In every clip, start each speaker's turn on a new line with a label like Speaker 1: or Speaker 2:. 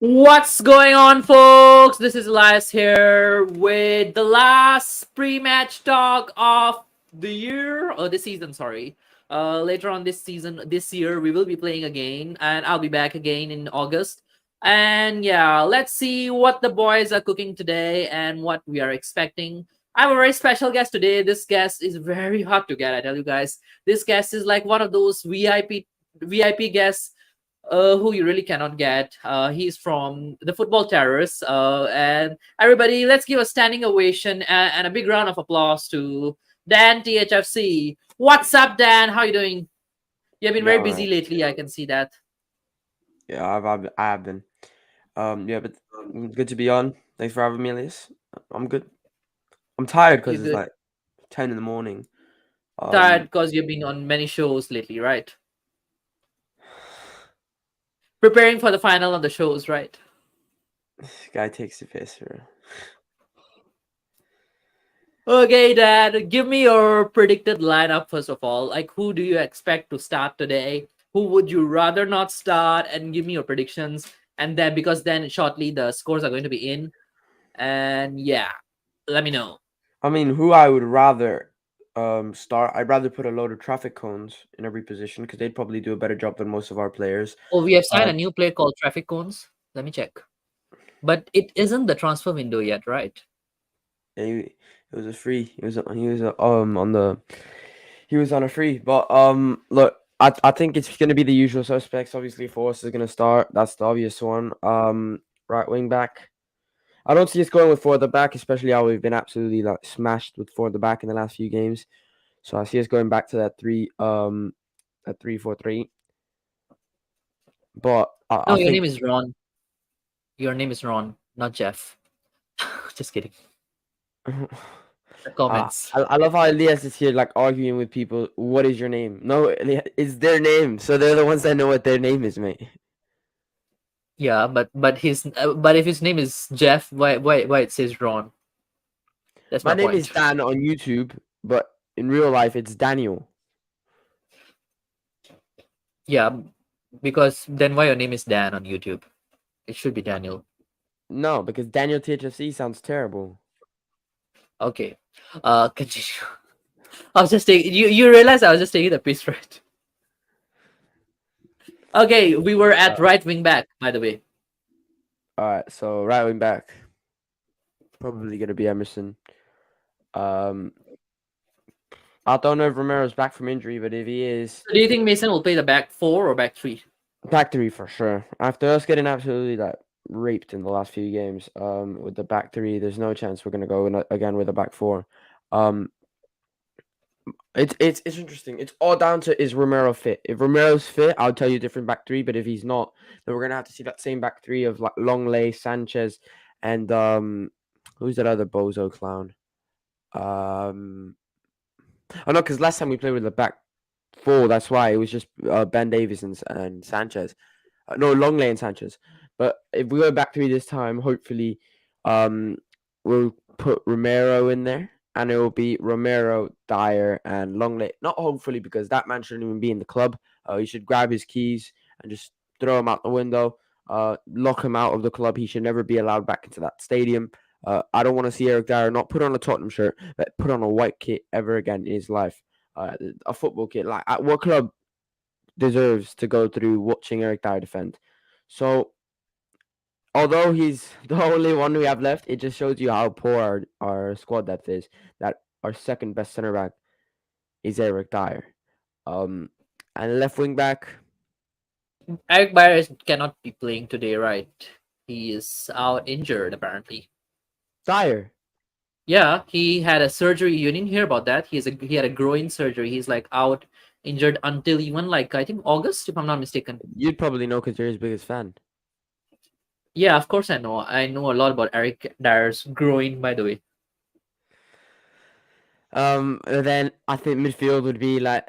Speaker 1: What's going on, folks? This is Elias here with the last pre-match talk of the year or this season. Sorry. Later on this season, this year, we will be playing again, and I'll be back again in August. And yeah, let's see what the boys are cooking today and what we are expecting. I have a very special guest today. This guest is very hard to get. I tell you guys, this guest is like one of those VIP guests who you really cannot get. He's from the Football Terrorists. And everybody, let's give a standing ovation and a big round of applause to Dan THFC. What's up, Dan? How you doing? You've been
Speaker 2: Yeah,
Speaker 1: very
Speaker 2: all
Speaker 1: busy
Speaker 2: right.
Speaker 1: lately. I can see that.
Speaker 2: Yeah, I have been. Yeah, but good to be on. Thanks for having me, Elias. I'm good. I'm tired
Speaker 1: You're
Speaker 2: because it's
Speaker 1: good.
Speaker 2: like 10 in the morning.
Speaker 1: Tired
Speaker 2: Um,
Speaker 1: because you've been on many shows lately, right? Preparing for the final of the shows, right?
Speaker 2: guy takes the piss, bro.
Speaker 1: Okay, Dad, give me your predicted lineup first of all. Like, who do you expect to start today? Who would you rather not start? And give me your predictions. And then, because then shortly the scores are going to be in. And yeah, let me know.
Speaker 2: I mean, who I would rather start? I'd rather put a load of traffic cones in every position because they'd probably do a better job than most of our players.
Speaker 1: Oh, we have signed
Speaker 2: Uh,
Speaker 1: a new player called Traffic Cones. Let me check. But it isn't the transfer window yet, right?
Speaker 2: yeah, it was a free. On the he was on a free. But look, I think it's gonna be the usual suspects. Obviously, Force is gonna start. That's the obvious one. Right wing back. I don't see us going with four at the back, especially how we've been absolutely like smashed with four at the back in the last few games. So I see us going back to that 3-4-3. But
Speaker 1: No,
Speaker 2: I
Speaker 1: your name
Speaker 2: think
Speaker 1: is Ron. Your name is Ron, not Jeff. Just kidding. The comments.
Speaker 2: I love how Elias is here, like arguing with people. What is your name? No, it's their name, so they're the ones that know what their name is, mate.
Speaker 1: Yeah, but if his name is Jeff, why it says Ron? That's
Speaker 2: My
Speaker 1: my
Speaker 2: name is
Speaker 1: point.
Speaker 2: Dan on YouTube, but in real life, it's Daniel.
Speaker 1: Yeah, because then why your name is Dan on YouTube? It should be Daniel.
Speaker 2: No, because Daniel THFC sounds terrible.
Speaker 1: Okay. Continue. I was just taking you realize I was just taking the piece, right? Okay, we were at
Speaker 2: Uh,
Speaker 1: right wing back, by the way.
Speaker 2: all right, so right wing back, probably gonna be Emerson. Um, I don't know if Romero's back from injury, but if he is,
Speaker 1: So do you think Mason will play the back four or back three?
Speaker 2: back three for sure. After us getting absolutely like raped in the last few games, with the back three, there's no chance we're gonna go again with a back four. Um, it's interesting. It's all down to is Romero fit. If Romero's fit, I'll tell you different back three. But if he's not, then we're gonna have to see that same back three of like Longley, Sanchez, and who's that other bozo clown? Um, oh no, because last time we played with the back four, that's why it was just Ben Davies and Sanchez. No, Longley and Sanchez. But if we go back three this time, hopefully, um, we'll put Romero in there, and it will be Romero, Dyer, and Longley. Not hopefully, because that man shouldn't even be in the club. He should grab his keys and just throw him out the window. Lock him out of the club. He should never be allowed back into that stadium. I don't want to see Eric Dyer not put on a Tottenham shirt, but put on a white kit ever again in his life. A football kit. Like, at what club deserves to go through watching Eric Dyer defend? So, although he's the only one we have left, it just shows you how poor our squad depth is. That our second best center back is Eric Dyer. Um, and left wing back,
Speaker 1: Eric Byers cannot be playing today, right? He is out injured apparently.
Speaker 2: Dyer.
Speaker 1: Yeah, he had a surgery. You didn't hear about that. He had a groin surgery. He's like out injured until even like I think August, if I'm not mistaken.
Speaker 2: You'd probably know because you're his biggest fan.
Speaker 1: Yeah, of course I know. I know a lot about Eric Dyer's groin, by the way.
Speaker 2: And then I think midfield would be like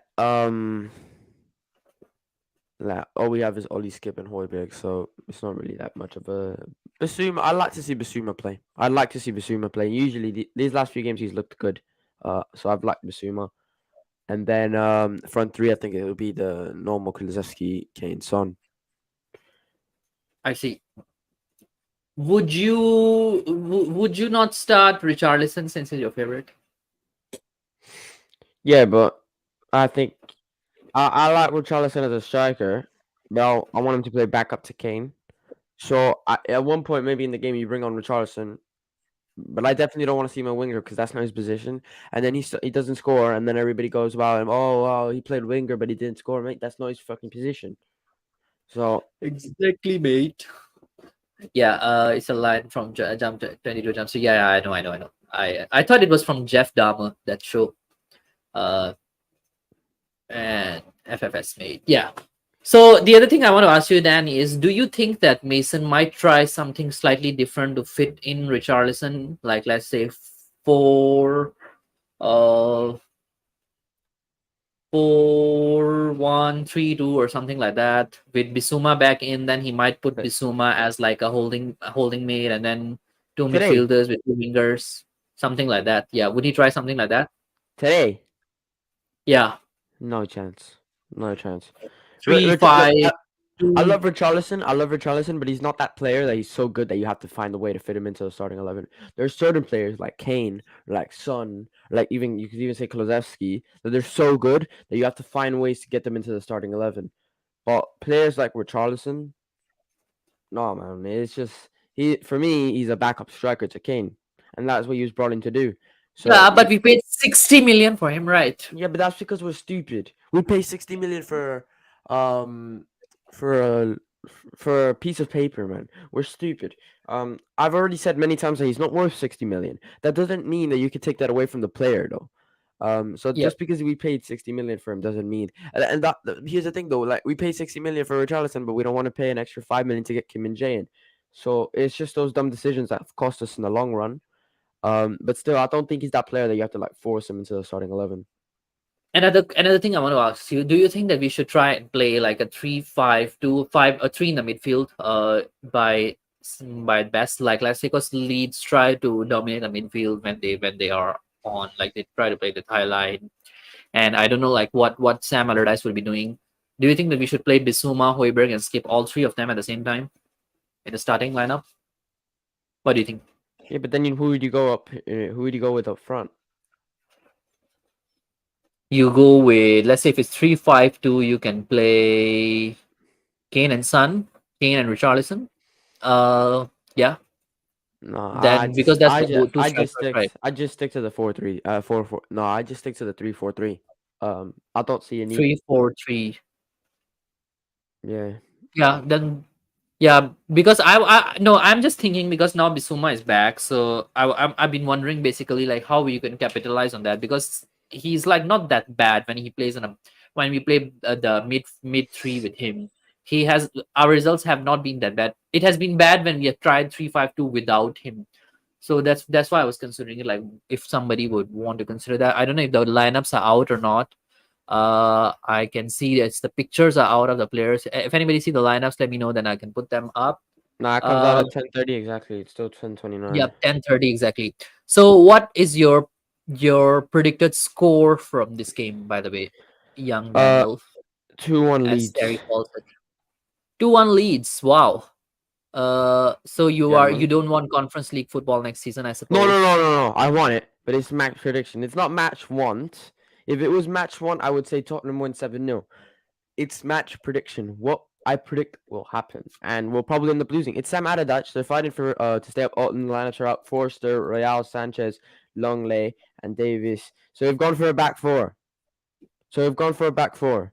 Speaker 2: all we have is Ollie Skip and Hoiberg, so it's not really that much of a Basuma. I like to see Basuma play. I'd like to see Basuma play. Usually these last few games he's looked good. So I've liked Basuma. And then front three, I think it will be the normal Kulusevski, Kane, Son.
Speaker 1: I see. would you not start Richarlison since he's your favorite?
Speaker 2: Yeah, but I think I like Richarlison as a striker. Well, I want him to play back up to Kane. So at one point, maybe in the game, you bring on Richarlison, but I definitely don't want to see him a winger because that's not his position. And then he doesn't score, and then everybody goes, "Wow, oh, wow, he played winger, but he didn't score, mate. That's not his fucking position." So
Speaker 1: Exactly, mate. Yeah, it's a line from Jump 22 Jump. So yeah, I know. I thought it was from Jeff Dahmer, that show. Uh, and FFS mate. Yeah. So the other thing I want to ask you, Dan, is do you think that Mason might try something slightly different to fit in Richarlison, like let's say four, uh, 4-1-3-2 or something like that, with Bisuma back in? Then he might put
Speaker 2: but
Speaker 1: Bisuma as like a holding mate, and then two
Speaker 2: today,
Speaker 1: midfielders with two wingers, something like that. Yeah, would he try something like that?
Speaker 2: today,
Speaker 1: Yeah,
Speaker 2: no chance, no chance.
Speaker 1: three
Speaker 2: Look,
Speaker 1: five
Speaker 2: I
Speaker 1: two.
Speaker 2: love Richarlison. I love Richarlison, but he's not that player that he's so good that you have to find a way to fit him into the starting 11. There's certain players like Kane, like Son, like even you could even say Klozewski, that they're so good that you have to find ways to get them into the starting 11. But players like Richarlison, no man, it's just he for me he's a backup striker to Kane, and that's what he was brought in to do. So
Speaker 1: Yeah, but we paid 60 million for him, right?
Speaker 2: yeah, but that's because we're stupid. We pay 60 million um for a for a piece of paper, man. We're stupid. I've already said many times that he's not worth 60 million. That doesn't mean that you could take that away from the player though. So
Speaker 1: Yep.
Speaker 2: just because we paid 60 million for him doesn't mean and here's the thing though, like we pay 60 million for Richarlison, but we don't want to pay an extra 5 million to get Kim and Jae in. So it's just those dumb decisions that have cost us in the long run. But still I don't think he's that player that you have to like force him into the starting 11.
Speaker 1: Another thing I want to ask you: do you think that we should try and play like a 3-5-2-5, a three in the midfield? By best, like let's say, because Leeds try to dominate the midfield when they are on, like they try to play the tie line, and I don't know like what Sam Allardyce will be doing. Do you think that we should play Bissouma, Højbjerg, and skip all three of them at the same time in the starting lineup? What do you think?
Speaker 2: Yeah, but then who would you go up? Who would you go with up front?
Speaker 1: You go with, let's say, if it's 3-5-2, you can play Kane and Son, Kane and Richarlison. Yeah.
Speaker 2: No,
Speaker 1: Then because that's the two strikers, right?
Speaker 2: I just stick to the 4-3, 4-4. No, I just stick to the 3-4-3. I don't see a need.
Speaker 1: 3-4-3.
Speaker 2: Yeah,
Speaker 1: Yeah. Then yeah, because I no, I'm just thinking because now Bissouma is back, so I've been wondering basically like how you can capitalize on that, because he's like not that bad when he plays on a when we play the mid three with him. He has Our results have not been that bad. It has been bad when we have tried 3-5-2 without him. So that's why I was considering it, like if somebody would want to consider that. I don't know if the lineups are out or not. I can see that the pictures are out of the players. If anybody see the lineups, let me know, then I can put them up.
Speaker 2: no, it comes out
Speaker 1: uh
Speaker 2: at 10:30 exactly. It's still 10:29.
Speaker 1: yeah, 10:30 exactly. So what is your predicted score from this game, by the way, young
Speaker 2: Uh,
Speaker 1: Daniel,
Speaker 2: 2-1
Speaker 1: as
Speaker 2: leads.
Speaker 1: Terry calls it? 2-1 leads. Wow. So
Speaker 2: Yeah,
Speaker 1: you
Speaker 2: man.
Speaker 1: don't want Conference League football next season, I
Speaker 2: No, no,
Speaker 1: suppose.
Speaker 2: no, no, no. I want it, but it's match prediction. It's not match want. If it was match one, I would say Tottenham win 7-0. It's match prediction. What I predict will happen, and we'll probably end up losing. It's Sam Adadach. They're fighting for to stay up. Alton, lineups are out. Forster, Royale, Sanchez, Longley, and Davis. So we've gone for a back four. So we've gone for a back four.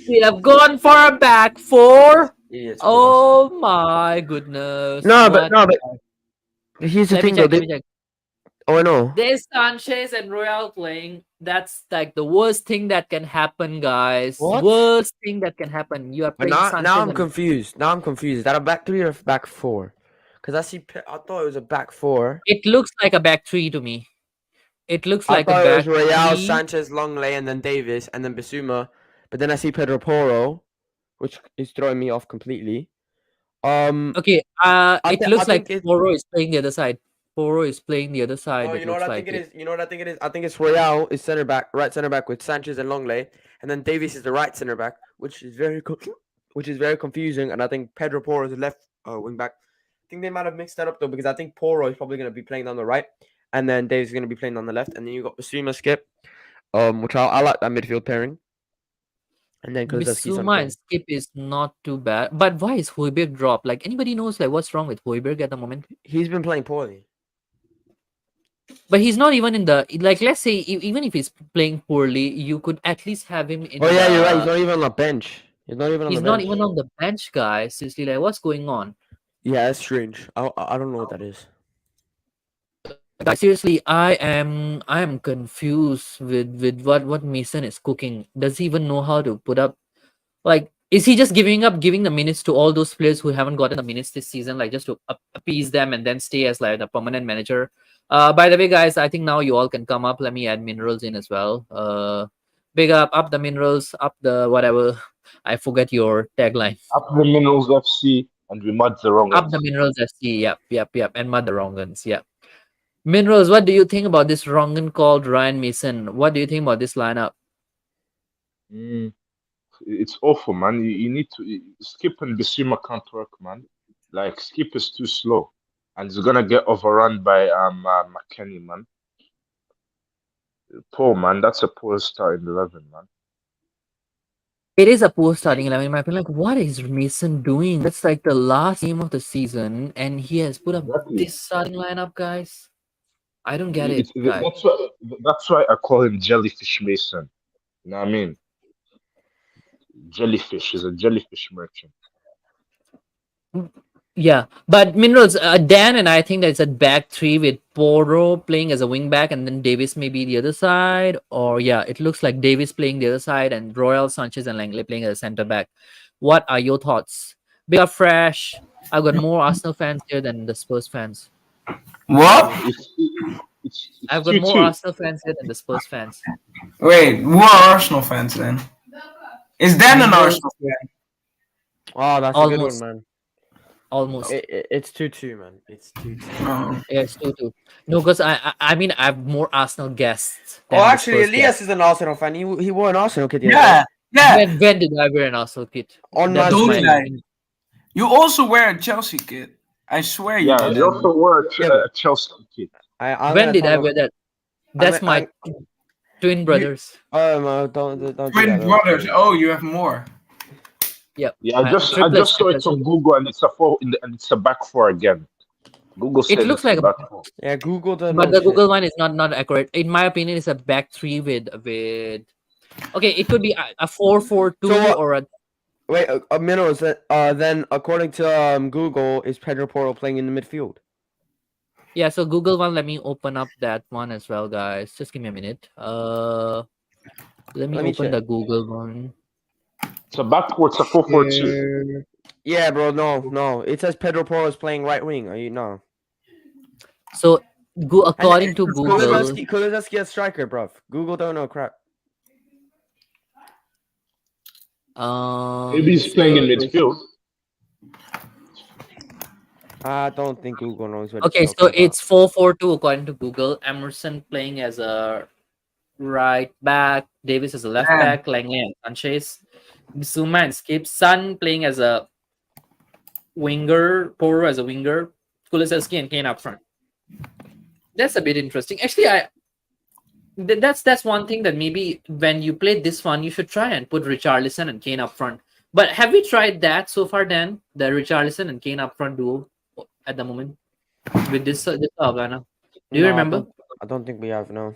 Speaker 1: We have gone for a back four.
Speaker 2: Idiots, boys.
Speaker 1: Oh my goodness.
Speaker 2: No, but
Speaker 1: What?
Speaker 2: no, but here's the
Speaker 1: Let me
Speaker 2: thing though.
Speaker 1: check. Let me check.
Speaker 2: Oh, I know.
Speaker 1: There's Sanchez and Royal playing. That's like the worst thing that can happen, guys.
Speaker 2: What?
Speaker 1: Worst thing that can happen. You are
Speaker 2: But
Speaker 1: playing
Speaker 2: now
Speaker 1: Sanchez
Speaker 2: I'm
Speaker 1: and
Speaker 2: confused. Now I'm confused. Is that a back three or a back four? Because I thought it was a back four.
Speaker 1: it looks like a back three to me. It looks
Speaker 2: I
Speaker 1: like a
Speaker 2: thought it was
Speaker 1: back
Speaker 2: Royale,
Speaker 1: three.
Speaker 2: Sanchez, Longley, and then Davis, and then Basuma. But then I see Pedro Porro, which is throwing me off completely. Um,
Speaker 1: Okay. It
Speaker 2: I
Speaker 1: looks like
Speaker 2: think it.
Speaker 1: Poro is playing the other side. Poro is playing the other side.
Speaker 2: No,
Speaker 1: It
Speaker 2: you know what
Speaker 1: looks
Speaker 2: I
Speaker 1: like
Speaker 2: think it
Speaker 1: it.
Speaker 2: is. You know what I think it is. I think it's Royale is center back, right center back with Sanchez and Longley, and then Davis is the right center back, which is very good. which is very confusing. And I think Pedro Porro is the left wing back. I think they might have mixed that up though, because I think Porro is probably going to be playing on the right, and then Dave's going to be playing on the left, and then you got Basuma Skip, which I like that midfield pairing, and then Kulusevski's on the
Speaker 1: Bissouma and
Speaker 2: thing.
Speaker 1: Skip is not too bad. But why is Højbjerg dropped? Like anybody knows like what's wrong with Højbjerg at the moment?
Speaker 2: He's been playing poorly.
Speaker 1: But he's not even in the like. Let's say even if he's playing poorly, you could at least have him in
Speaker 2: Oh yeah, you're right. He's
Speaker 1: the.
Speaker 2: not even on the bench. He's not even on the
Speaker 1: He's not
Speaker 2: bench.
Speaker 1: even on the bench, guys. Seriously, like what's going on?
Speaker 2: Yeah, that's strange. I don't know what that is.
Speaker 1: Guys, seriously, I am confused with what Mason is cooking. Does he even know how to put up? Like, is he just giving the minutes to all those players who haven't gotten the minutes this season, like just to appease them and then stay as like the permanent manager? By the way, guys, I think now you all can come up. Let me add minerals in as well. Big up the minerals, up the whatever. I forget your tagline.
Speaker 3: Up the Minerals FC and we mud the wrong
Speaker 1: Up the
Speaker 3: ones.
Speaker 1: minerals FC. Yep. And mud the wrong ones. Yep. Minerals, what do you think about this Rongan called Ryan Mason? What do you think about this lineup?
Speaker 3: Mm, it's awful, man. You need to Skip and Bissouma can't work, man. Like Skip is too slow, and he's gonna get overrun by McKennie, man. Poor man, that's a poor start in the 11, man.
Speaker 1: It is a poor starting 11 in my opinion. Like, what is Mason doing? That's like the last game of the season, and he has put up
Speaker 3: Exactly.
Speaker 1: this starting lineup, guys. I don't get it,
Speaker 3: It's
Speaker 1: guys.
Speaker 3: that's why I call him Jellyfish Mason. You know what I mean? Jellyfish is a jellyfish merchant.
Speaker 1: Yeah, but Minerals, Dan and I think that it's a back three with Porro playing as a wing back, and then Davis maybe the other side. Or yeah, it looks like Davis playing the other side, and Royal Sanchez and Langley playing as a center back. What are your thoughts? Big up Fresh. I've got more Arsenal fans here than the Spurs fans.
Speaker 4: What?
Speaker 3: It's
Speaker 1: I've got more
Speaker 3: 2-2.
Speaker 1: Arsenal fans here than the Spurs fans.
Speaker 4: Wait, who are Arsenal fans then? Is Dan an
Speaker 1: Minerals,
Speaker 4: Arsenal fan?
Speaker 2: Oh, that's a good one,
Speaker 1: almost,
Speaker 2: man.
Speaker 1: almost.
Speaker 2: It's 2-2, man. It's 2-2.
Speaker 4: Oh.
Speaker 1: Yeah, it's 2-2. No, because I mean I have more Arsenal guests
Speaker 2: Oh,
Speaker 1: than the
Speaker 2: actually,
Speaker 1: Spurs guests.
Speaker 2: Elias is an Arsenal fan. He wore an Arsenal kit the other
Speaker 4: Yeah,
Speaker 2: day.
Speaker 4: yeah.
Speaker 1: When did I wear an Arsenal kit?
Speaker 2: On
Speaker 1: That's
Speaker 2: my
Speaker 4: Don't
Speaker 1: my
Speaker 2: stream.
Speaker 4: lie. You also wear a Chelsea kit. I swear you
Speaker 3: Yeah,
Speaker 4: did.
Speaker 3: they also wore
Speaker 2: Yeah, but-
Speaker 3: a Chelsea kit.
Speaker 2: I'm
Speaker 1: when
Speaker 2: gonna
Speaker 1: did I
Speaker 2: tell
Speaker 1: wear
Speaker 2: him.
Speaker 1: that? That's my twin brothers.
Speaker 2: No, don't do that.
Speaker 4: Twin
Speaker 2: That's
Speaker 4: brothers.
Speaker 2: funny.
Speaker 4: Oh, you have more.
Speaker 1: Yep.
Speaker 3: Yeah, I just
Speaker 1: triplet
Speaker 3: saw it on Google and it's a four and it's a back four again. Google said
Speaker 1: looks
Speaker 3: it's
Speaker 1: like
Speaker 3: a
Speaker 1: a-
Speaker 3: back four.
Speaker 2: Yeah, Google the
Speaker 1: But
Speaker 2: no
Speaker 1: the
Speaker 2: shit.
Speaker 1: Google one is not accurate. In my opinion, it's a back three with. Okay, it could be a 4-4-2
Speaker 2: So what-
Speaker 1: or a.
Speaker 2: Wait, a minute. Then according to Google, is Pedro Porro playing in the midfield?
Speaker 1: Yeah, so Google one. Let me open up that one as well, guys. Just give me a minute. Let me open
Speaker 2: check.
Speaker 1: the Google one.
Speaker 3: It's a back four, it's a 4-4-2.
Speaker 2: Yeah, bro. No. It says Pedro Porro is playing right wing. Are you no?
Speaker 1: So, according to Google,
Speaker 2: Kulusevski a striker, bro. Google don't know crap.
Speaker 3: Maybe he's playing in midfield.
Speaker 2: I don't think Google knows what.
Speaker 1: Okay,
Speaker 2: it's
Speaker 1: so
Speaker 2: talking about.
Speaker 1: it's 4-4-2 according to Google. Emerson playing as a right back, Davis as a left back, Langley and Sanchez, Bissouma and Skip, Sun playing as a winger, Porro as a winger, Kulusevski and Kane up front. That's a bit interesting. Actually, that's one thing that maybe when you play this one, you should try and put Richarlison and Kane up front. But have we tried that so far, Dan? The Richarlison and Kane up front duo at the moment with this lineup. Do you
Speaker 2: No,
Speaker 1: remember?
Speaker 2: I don't think we have no.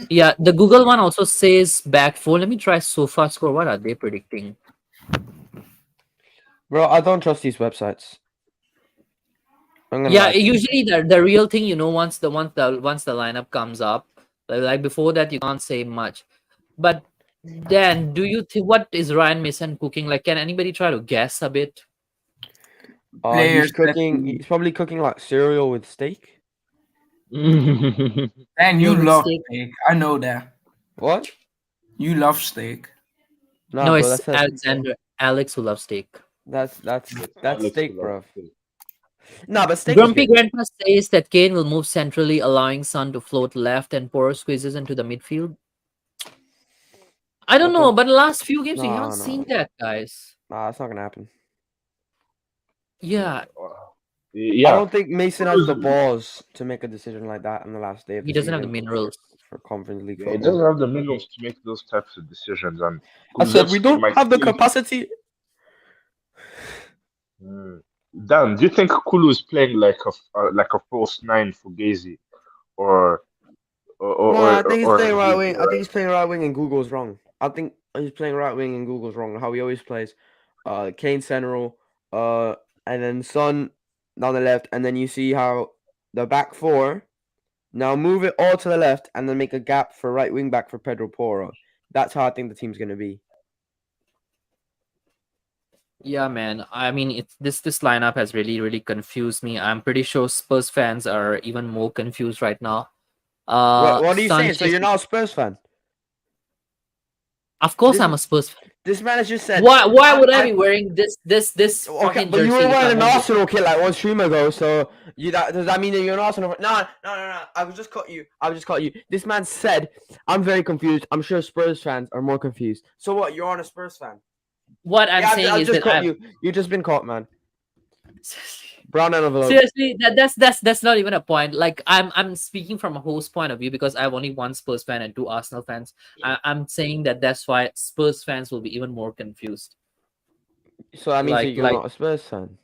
Speaker 1: Yeah, the Google one also says back four. Let me try SofaScore. What are they predicting?
Speaker 2: Bro, I don't trust these websites. I'm gonna
Speaker 1: Yeah,
Speaker 2: lie to you.
Speaker 1: usually the real thing, once the lineup comes up, like before that, you can't say much. But then, do you think what is Ryan Mason cooking? Like, can anybody try to guess a bit?
Speaker 4: Players
Speaker 2: He's cooking.
Speaker 4: that-
Speaker 2: He's probably cooking like cereal with steak.
Speaker 4: And you
Speaker 1: With
Speaker 4: love
Speaker 1: steak.
Speaker 4: steak. I know that.
Speaker 2: What?
Speaker 4: You love steak.
Speaker 2: Nah,
Speaker 1: No,
Speaker 2: bro,
Speaker 1: it's Alex who loves steak.
Speaker 2: that's
Speaker 3: Alex
Speaker 2: steak,
Speaker 3: will
Speaker 2: bro.
Speaker 3: love steak.
Speaker 2: Nah, but steak.
Speaker 1: Grumpy Grandpa says that Kane will move centrally, allowing Son to float left and Porro squeezes into the midfield. I don't
Speaker 2: What
Speaker 1: know,
Speaker 2: the?
Speaker 1: but the last few games we haven't
Speaker 2: No,
Speaker 1: seen
Speaker 2: no,
Speaker 1: that, guys.
Speaker 2: it's not gonna happen.
Speaker 1: Yeah,
Speaker 2: I
Speaker 3: Yeah,
Speaker 2: don't think Mason has the
Speaker 3: Kulu's,
Speaker 2: balls to make a decision like that on the last day of
Speaker 1: he
Speaker 2: the
Speaker 1: doesn't have the
Speaker 2: season
Speaker 1: minerals.
Speaker 2: for Conference League
Speaker 3: yeah, he doesn't
Speaker 2: football.
Speaker 3: have the minerals to make those types of decisions, and
Speaker 2: I said we
Speaker 3: Kulusevski
Speaker 2: don't
Speaker 3: might
Speaker 2: have the
Speaker 3: still.
Speaker 2: capacity.
Speaker 3: Mm. Dan, do you think Kulu is playing like a false nine for Gazy, or
Speaker 2: No, I think he's
Speaker 3: or
Speaker 2: playing
Speaker 3: has
Speaker 2: right
Speaker 3: he?
Speaker 2: wing. I think he's playing right wing, and Google's wrong. I think he's playing right wing, and Google's wrong. How he always plays. Kane central, and then Son down the left, and then you see how the back four now move it all to the left, and then make a gap for right wing back for Pedro Porro. That's how I think the team's gonna be.
Speaker 1: Yeah, man. I mean, it's this lineup has really confused me. I'm pretty sure Spurs fans are even more confused right now.
Speaker 2: What are you saying? So
Speaker 1: Sanchez.
Speaker 2: you're not a Spurs fan?
Speaker 1: Of course,
Speaker 2: This
Speaker 1: I'm a Spurs fan.
Speaker 2: this man has just said.
Speaker 1: Why would I
Speaker 2: I'm
Speaker 1: be wearing this
Speaker 2: Okay,
Speaker 1: fucking
Speaker 2: but you
Speaker 1: jersey
Speaker 2: were
Speaker 1: if I
Speaker 2: wearing an
Speaker 1: won't be?
Speaker 2: Arsenal kit like one stream ago, so does that mean that you're an Arsenal fan? No. I was just cut you. I was just cut you. This man said, "I'm very confused. I'm sure Spurs fans are more confused." So what? You're on a Spurs fan?
Speaker 1: What I'm
Speaker 2: Yeah,
Speaker 1: saying
Speaker 2: I've
Speaker 1: is
Speaker 2: just
Speaker 1: that
Speaker 2: caught
Speaker 1: I'm
Speaker 2: you. You just been caught, man. Brown envelope.
Speaker 1: seriously, that's not even a point. Like I'm speaking from a host point of view because I have only one Spurs fan and two Arsenal fans. I'm saying that that's why Spurs fans will be even more confused.
Speaker 2: So that means that you're
Speaker 1: Like
Speaker 2: not a Spurs fan.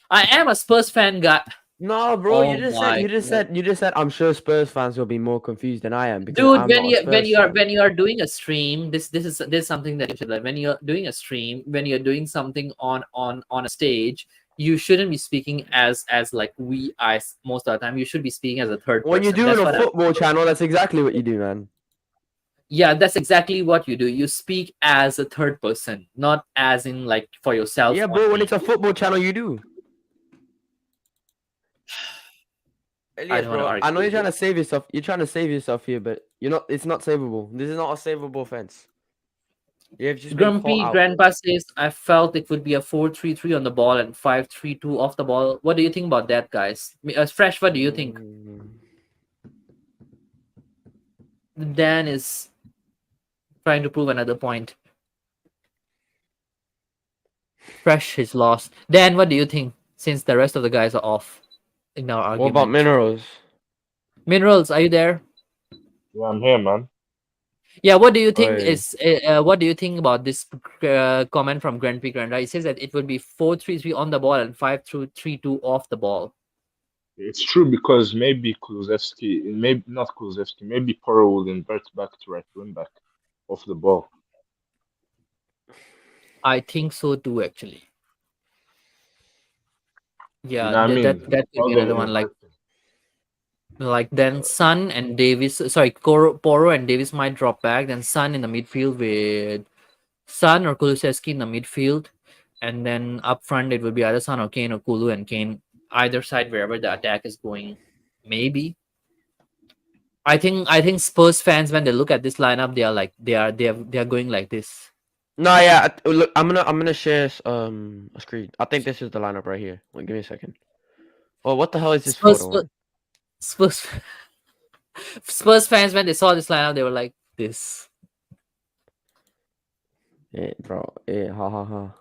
Speaker 1: I am a Spurs fan guy.
Speaker 2: No, bro.
Speaker 1: Oh my God.
Speaker 2: You just said. I'm sure Spurs fans will be more confused than I am because
Speaker 1: Dude,
Speaker 2: I'm not a Spurs fan.
Speaker 1: when you are doing a stream, this is something that you should learn. When you're doing a stream, when you're doing something on a stage, you shouldn't be speaking as like we as most of the time. You should be speaking as a third
Speaker 2: When you're
Speaker 1: person.
Speaker 2: doing
Speaker 1: That's
Speaker 2: a
Speaker 1: what I
Speaker 2: football channel, that's exactly what you do, man.
Speaker 1: Yeah, that's exactly what you do. You speak as a third person, not as in like for yourself
Speaker 2: Yeah, bro. When
Speaker 1: only.
Speaker 2: it's a football channel, you do.
Speaker 1: I
Speaker 2: Elias,
Speaker 1: don't want to
Speaker 2: bro, I
Speaker 1: argue
Speaker 2: know you're
Speaker 1: with you.
Speaker 2: trying to save yourself. You're trying to save yourself here, but you're not. It's not savable. This is not a savable offense. You have just been caught
Speaker 1: Grumpy
Speaker 2: out.
Speaker 1: Grandpa says, I felt it would be a 4-3-3 on the ball and 5-3-2 off the ball. What do you think about that, guys? Fresh, what do you think? Dan is trying to prove another point. Fresh is lost. Dan, what do you think? Since the rest of the guys are off in our
Speaker 2: What about
Speaker 1: argument.
Speaker 2: minerals?
Speaker 1: Minerals, are you there?
Speaker 3: Yeah, I'm here, man.
Speaker 1: Yeah, what do you think
Speaker 2: Oi.
Speaker 1: is what do you think about this comment from Grand Prix Grand? He says that it would be 4-3-3 on the ball and 5-3-2 off the ball.
Speaker 3: It's true because maybe Kulusevski, maybe not Kulusevski, maybe Porro will invert back to right wing back off the ball.
Speaker 1: I think so too, actually. Yeah,
Speaker 3: You know what I mean?
Speaker 1: that could
Speaker 3: How
Speaker 1: be
Speaker 3: they
Speaker 1: another one.
Speaker 3: invert.
Speaker 1: Like then Son and Davis, sorry, Porro and Davis might drop back. Then Son in the midfield with Son or Kulusevski in the midfield, and then up front it would be either Son or Kane or Kulu and Kane either side wherever the attack is going. Maybe. I think Spurs fans when they look at this lineup, they are like they are going like this.
Speaker 2: No, yeah. Look, I'm gonna share a screen. I think this is the lineup right here. Wait, give me a second. Oh, what the hell is this
Speaker 1: Spurs
Speaker 2: photo on?
Speaker 1: Spurs Spurs fans when they saw this lineup, they were like this.
Speaker 2: Yeah, bro. Yeah, ha ha ha.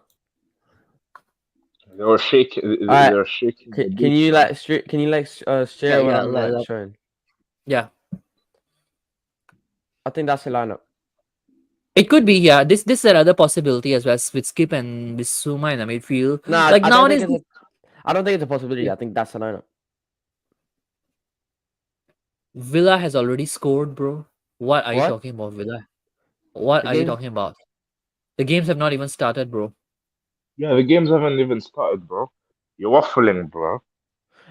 Speaker 3: They were shaking. They
Speaker 2: Alright,
Speaker 3: were shaking the
Speaker 2: can you
Speaker 3: boots, man.
Speaker 2: share what
Speaker 1: Yeah,
Speaker 2: I'm showing?
Speaker 1: yeah.
Speaker 2: I think that's the lineup.
Speaker 1: It could be, yeah. This is another possibility as well with Skip and Bissouma in the midfield.
Speaker 2: Nah,
Speaker 1: Like
Speaker 2: I don't think
Speaker 1: nowadays,
Speaker 2: I don't think it's a possibility.
Speaker 1: Yeah.
Speaker 2: I think that's the lineup.
Speaker 1: Villa has already scored, bro. What are you
Speaker 2: What?
Speaker 1: talking about, Villa? What
Speaker 2: The
Speaker 1: are you
Speaker 2: game?
Speaker 1: talking about? The games have not even started, bro.
Speaker 3: Yeah, the games haven't even started, bro. You're waffling, bro.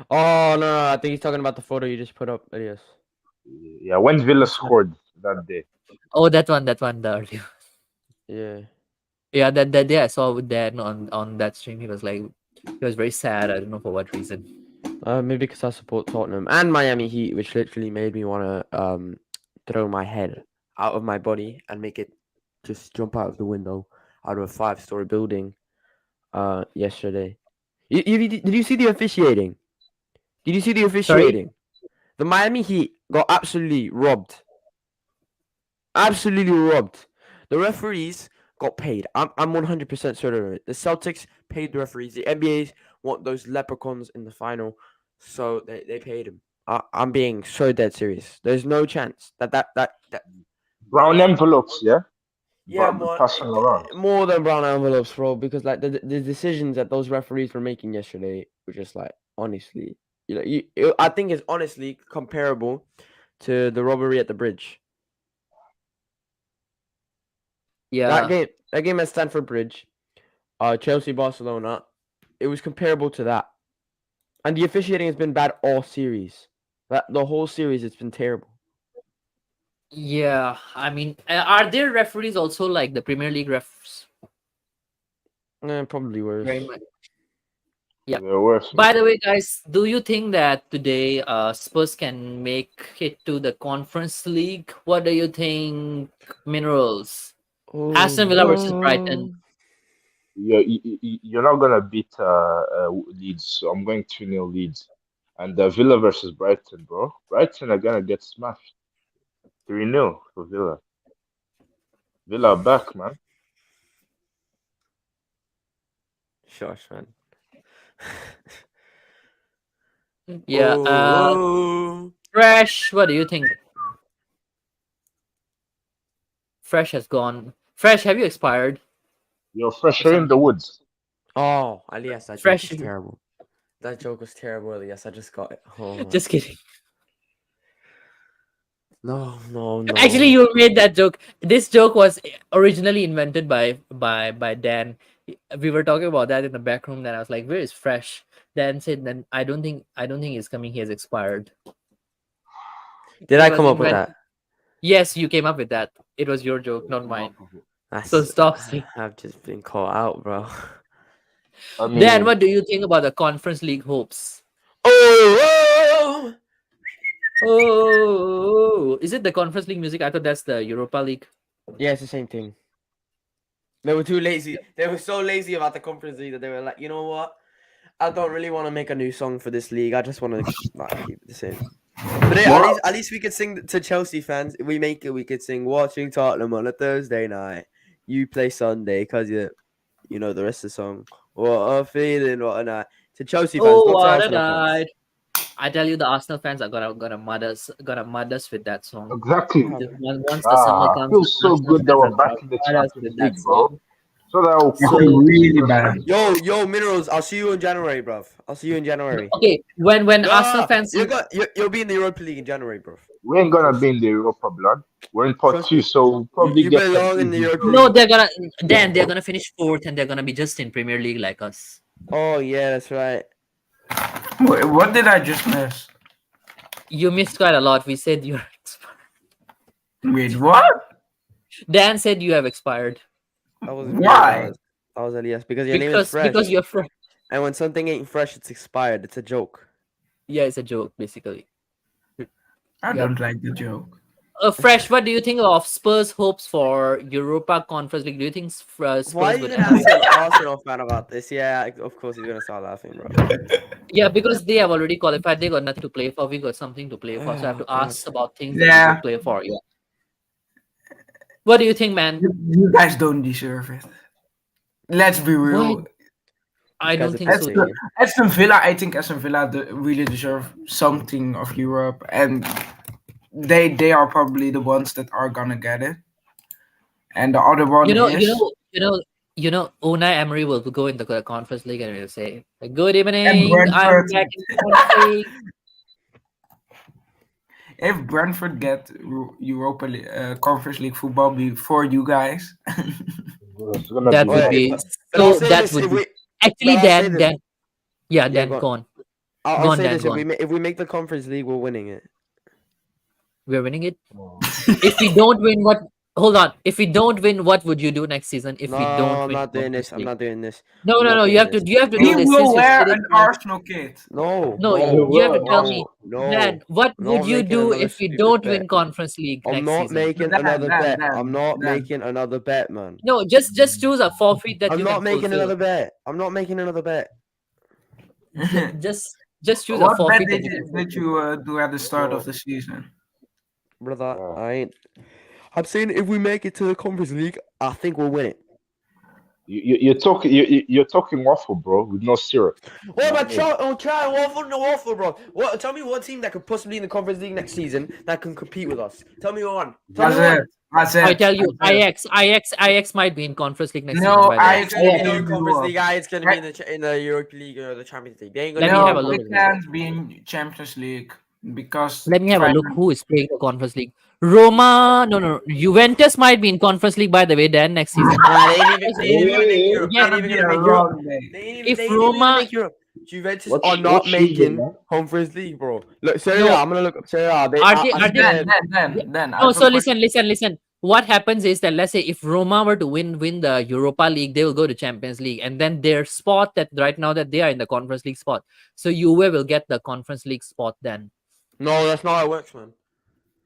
Speaker 2: Oh no, I think he's talking about the photo you just put up, Elias.
Speaker 3: Yeah, when Villa scored that day.
Speaker 1: Oh, that one, the earlier.
Speaker 2: Yeah.
Speaker 1: Yeah, that day I saw with Dan on that stream. He was like, he was very sad. I don't know for what reason.
Speaker 2: Maybe because I support Tottenham and Miami Heat, which literally made me want to throw my head out of my body and make it just jump out of the window out of a 5-story building. Yesterday. Did you see the officiating? Did you see the officiating? The Miami Heat got absolutely robbed. Absolutely robbed. The referees got paid. I'm 100% certain of it. The Celtics paid the referees. The NBA want those leprechauns in the final, so they paid him. I'm being so dead serious. There's no chance that
Speaker 3: Brown
Speaker 2: honestly.
Speaker 3: envelopes, yeah,
Speaker 2: Yeah,
Speaker 3: but passing around.
Speaker 2: more than brown envelopes, bro. Because like the decisions that those referees were making yesterday were just like honestly, I think it's honestly comparable to the robbery at the bridge.
Speaker 1: Yeah.
Speaker 2: That game at Stamford Bridge, Chelsea Barcelona, it was comparable to that. And the officiating has been bad all series. That the whole series, it's been terrible.
Speaker 1: Yeah. I mean, are there referees also like the Premier League refs?
Speaker 2: Probably worse.
Speaker 1: Very much. Yeah.
Speaker 3: They're worse.
Speaker 1: By the way, guys, do you think that today Spurs can make it to the Conference League? What do you think, Minerals? Aston Villa versus
Speaker 2: Oh,
Speaker 1: Brighton.
Speaker 3: You're not gonna beat Leeds, so I'm going 2-0 Leeds. And Villa versus Brighton, bro. Brighton are gonna get smashed. 3-0 for Villa. Villa are back, man.
Speaker 2: shush, man.
Speaker 1: Yeah.
Speaker 2: Oh.
Speaker 1: Fresh. What do you think? Fresh has gone. Fresh, have you expired?
Speaker 3: You're
Speaker 1: Or
Speaker 3: fresher in the
Speaker 1: something?
Speaker 3: woods.
Speaker 2: Oh, Elias, that joke
Speaker 1: Fresh.
Speaker 2: was terrible. That joke was terrible, Elias. I just got it. Oh my.
Speaker 1: Just kidding.
Speaker 2: No.
Speaker 1: Actually, you made that joke. This joke was originally invented by Dan. We were talking about that in the back room. Then I was like, "Where is Fresh?" Dan said, "Then I don't think he's coming. He has expired."
Speaker 2: Did
Speaker 1: It
Speaker 2: I
Speaker 1: was
Speaker 2: come up with
Speaker 1: invented.
Speaker 2: that?
Speaker 1: Yes, you came up with that. It was your joke, not mine.
Speaker 2: That's,
Speaker 1: So stop saying.
Speaker 2: I've just been caught out, bro.
Speaker 3: I
Speaker 1: Dan,
Speaker 3: mean,
Speaker 1: what do you think about the Conference League hopes?
Speaker 2: Oh,
Speaker 1: Oh, is it the Conference League music? I thought that's the Europa League.
Speaker 2: yeah, it's the same thing. They were too lazy. They were so lazy about the Conference League that they were like, you know what? I don't really want to make a new song for this league. I just want to keep it the same. But hey,
Speaker 3: what?
Speaker 2: at least we could sing to Chelsea fans. If we make it, we could sing "Watching Tottenham on a Thursday night." You play Sunday because you know the rest of the song. What a feeling, what a night. To Chelsea fans,
Speaker 1: Oh,
Speaker 2: not to
Speaker 1: what a
Speaker 2: Arsenal fans.
Speaker 1: night! I tell you, the Arsenal fans are gonna mud us with that song.
Speaker 3: Exactly.
Speaker 1: Once the summer
Speaker 3: I
Speaker 1: comes,
Speaker 3: feel
Speaker 1: the
Speaker 3: so
Speaker 1: Arsenal
Speaker 3: good that
Speaker 1: fans
Speaker 3: we're
Speaker 1: are gonna
Speaker 3: back in the
Speaker 1: mud us
Speaker 3: Champions
Speaker 1: with that
Speaker 3: League, bro.
Speaker 1: song.
Speaker 3: So that I'll
Speaker 4: I
Speaker 1: So
Speaker 3: crush
Speaker 4: feel
Speaker 3: the
Speaker 4: really
Speaker 3: Spurs
Speaker 4: bad.
Speaker 3: fans.
Speaker 2: Yo, Minerals. I'll see you in January, bruv. I'll see you in January.
Speaker 1: okay, when Arsenal
Speaker 2: No,
Speaker 1: fans,
Speaker 2: you'll be in the Europa League in January, bruv.
Speaker 3: We ain't gonna be in the Europa, blood. We're in pot
Speaker 2: Trust
Speaker 3: two,
Speaker 2: me.
Speaker 3: so we'll probably
Speaker 2: You
Speaker 3: get an
Speaker 2: belong in the
Speaker 3: easy
Speaker 2: Europa
Speaker 3: draw.
Speaker 1: no,
Speaker 2: League.
Speaker 1: they're gonna finish fourth, and they're gonna be just in Premier League like us.
Speaker 2: Oh yeah, that's right.
Speaker 4: Wait, what did I just miss?
Speaker 1: You missed quite a lot. We said you're expired.
Speaker 4: Wait, what?
Speaker 1: Dan said you have expired
Speaker 2: That wasn't me.
Speaker 4: Why?
Speaker 2: That was Elias because your name is
Speaker 1: because
Speaker 2: fresh.
Speaker 1: you're fresh.
Speaker 2: And when something ain't fresh, it's expired. It's a joke.
Speaker 1: Yeah, it's a joke basically.
Speaker 4: I
Speaker 1: Yep.
Speaker 4: don't like the joke.
Speaker 1: Fresh. What do you think of Spurs' hopes for Europa Conference League? Do you think Spurs
Speaker 2: Why are you
Speaker 1: would
Speaker 2: gonna ask an Arsenal fan about this? Yeah, of course he's gonna start laughing, bro.
Speaker 1: Yeah, because they have already qualified. They got nothing to play for. We got something to play for. So I have to
Speaker 2: Oh, God.
Speaker 1: ask about things that we
Speaker 4: Yeah,
Speaker 1: could play for. Yeah. What do you think, man?
Speaker 4: you guys don't deserve it. Let's be
Speaker 1: Why?
Speaker 4: real.
Speaker 1: I
Speaker 2: Guys
Speaker 1: don't
Speaker 2: are
Speaker 1: think so.
Speaker 2: pissing me.
Speaker 4: Aston Villa, I think Aston Villa really deserve something of Europe, and they are probably the ones that are gonna get it. And the other one
Speaker 1: You know,
Speaker 4: is
Speaker 1: Unai Emery will go in the Conference League and he'll say, "Good
Speaker 4: and
Speaker 1: evening, I'm
Speaker 4: Brentford.
Speaker 1: back in the Conference League."
Speaker 4: If Brentford get Conference League football before you guys,
Speaker 3: It's gonna
Speaker 1: That
Speaker 3: be
Speaker 1: would
Speaker 3: mad.
Speaker 2: Wait,
Speaker 1: be
Speaker 2: but I'll
Speaker 1: so.
Speaker 2: say
Speaker 1: That
Speaker 2: this
Speaker 1: would
Speaker 2: if
Speaker 1: be
Speaker 2: we.
Speaker 1: actually
Speaker 2: But I'll say
Speaker 1: Dan.
Speaker 2: this.
Speaker 1: Yeah,
Speaker 2: Yeah,
Speaker 1: Dan,
Speaker 2: go
Speaker 1: go
Speaker 2: on.
Speaker 1: on.
Speaker 2: I'll
Speaker 1: Go on,
Speaker 2: say
Speaker 1: Dan,
Speaker 2: this:
Speaker 1: go on.
Speaker 2: if we make the Conference League, we're winning it.
Speaker 1: We're winning it.
Speaker 3: Oh.
Speaker 1: If we don't win, what? Hold on. If we don't win, what would you do next season? If
Speaker 2: No,
Speaker 1: we don't
Speaker 2: I'm
Speaker 1: win
Speaker 2: not doing
Speaker 1: Conference
Speaker 2: this. I'm
Speaker 1: League?
Speaker 2: not doing this.
Speaker 1: No,
Speaker 2: I'm
Speaker 1: no,
Speaker 2: not
Speaker 1: no. You
Speaker 2: doing
Speaker 1: have to.
Speaker 2: this.
Speaker 1: You have to do
Speaker 4: he
Speaker 2: No,
Speaker 1: this
Speaker 4: will
Speaker 1: since you
Speaker 4: wear
Speaker 1: said it.
Speaker 4: an Arsenal kit.
Speaker 2: no,
Speaker 1: No,
Speaker 3: You
Speaker 1: you have to
Speaker 3: will,
Speaker 1: tell
Speaker 3: Arsenal.
Speaker 1: me,
Speaker 2: no.
Speaker 1: Dan. What
Speaker 2: I'm
Speaker 1: would
Speaker 2: not
Speaker 1: you
Speaker 2: making
Speaker 1: do
Speaker 2: another
Speaker 1: if we
Speaker 2: stupid
Speaker 1: don't
Speaker 2: bet.
Speaker 1: win Conference League
Speaker 2: I'm
Speaker 1: next
Speaker 2: not
Speaker 1: season?
Speaker 2: making
Speaker 4: Dan,
Speaker 2: another bet.
Speaker 4: Dan,
Speaker 2: I'm not
Speaker 4: Dan.
Speaker 2: making another bet, man.
Speaker 1: No, just choose a forfeit that
Speaker 2: I'm
Speaker 1: you
Speaker 2: not
Speaker 1: can
Speaker 2: making
Speaker 1: fulfill.
Speaker 2: another bet. I'm not making another bet.
Speaker 1: Just choose a
Speaker 4: What bet
Speaker 1: forfeit that
Speaker 4: did
Speaker 1: you can
Speaker 4: you
Speaker 1: fulfill.
Speaker 4: do at the start of
Speaker 3: Bro,
Speaker 4: the season?
Speaker 2: Brother,
Speaker 3: yeah.
Speaker 2: I ain't. I'm saying if we make it to the Conference League, I think we'll win it.
Speaker 3: You're talking waffle, bro, with no syrup.
Speaker 2: What
Speaker 3: You know
Speaker 2: about
Speaker 3: what I mean?
Speaker 2: try waffle? No waffle, bro. What? Tell me one team that could possibly in the Conference League next season that can compete with us. Tell me one. Tell me
Speaker 4: That's
Speaker 2: one.
Speaker 4: it. That's
Speaker 1: I
Speaker 4: it.
Speaker 1: tell you,
Speaker 4: That's it.
Speaker 1: Ix might be in Conference League next
Speaker 4: No,
Speaker 1: season. By the way,
Speaker 4: Ajax
Speaker 2: Ajax gonna
Speaker 4: will
Speaker 2: be
Speaker 1: Ajax.
Speaker 2: no
Speaker 4: be in
Speaker 2: Conference
Speaker 4: Europe.
Speaker 2: League. Ajax gonna be in the Europa League or the Champions League. They ain't gonna
Speaker 1: Let
Speaker 2: be
Speaker 1: me
Speaker 2: in
Speaker 1: have
Speaker 2: the
Speaker 1: a
Speaker 4: No,
Speaker 1: look.
Speaker 4: they
Speaker 2: Conference League.
Speaker 4: can't be in Champions League because
Speaker 1: Let me have a look.
Speaker 4: finance.
Speaker 1: Who is playing the Conference League? Roma. No. Juventus might be in Conference League by the way. Then next season.
Speaker 2: Nah, they
Speaker 1: Because
Speaker 2: ain't even gonna make Europe.
Speaker 4: It's
Speaker 2: They
Speaker 1: yeah,
Speaker 2: ain't
Speaker 4: gonna
Speaker 2: even
Speaker 4: be
Speaker 2: gonna
Speaker 4: a
Speaker 2: make Europe.
Speaker 4: long day.
Speaker 1: if
Speaker 2: They ain't even gonna
Speaker 1: Roma,
Speaker 2: make Europe. Juventus are
Speaker 3: What's
Speaker 2: not
Speaker 3: choosing,
Speaker 2: making
Speaker 3: man?
Speaker 2: Conference League, bro. Look, Serie A.
Speaker 1: no,
Speaker 2: I'm gonna look up Serie A.
Speaker 1: are they?
Speaker 2: I
Speaker 1: Are they?
Speaker 2: swear.
Speaker 4: Then I
Speaker 1: No.
Speaker 4: have a
Speaker 1: So
Speaker 4: question.
Speaker 1: listen. What happens is that let's say if Roma were to win the Europa League, they will go to Champions League, and then their spot that right now that they are in the Conference League spot. So Juve will get the Conference League spot then.
Speaker 2: No, that's not how it works, man.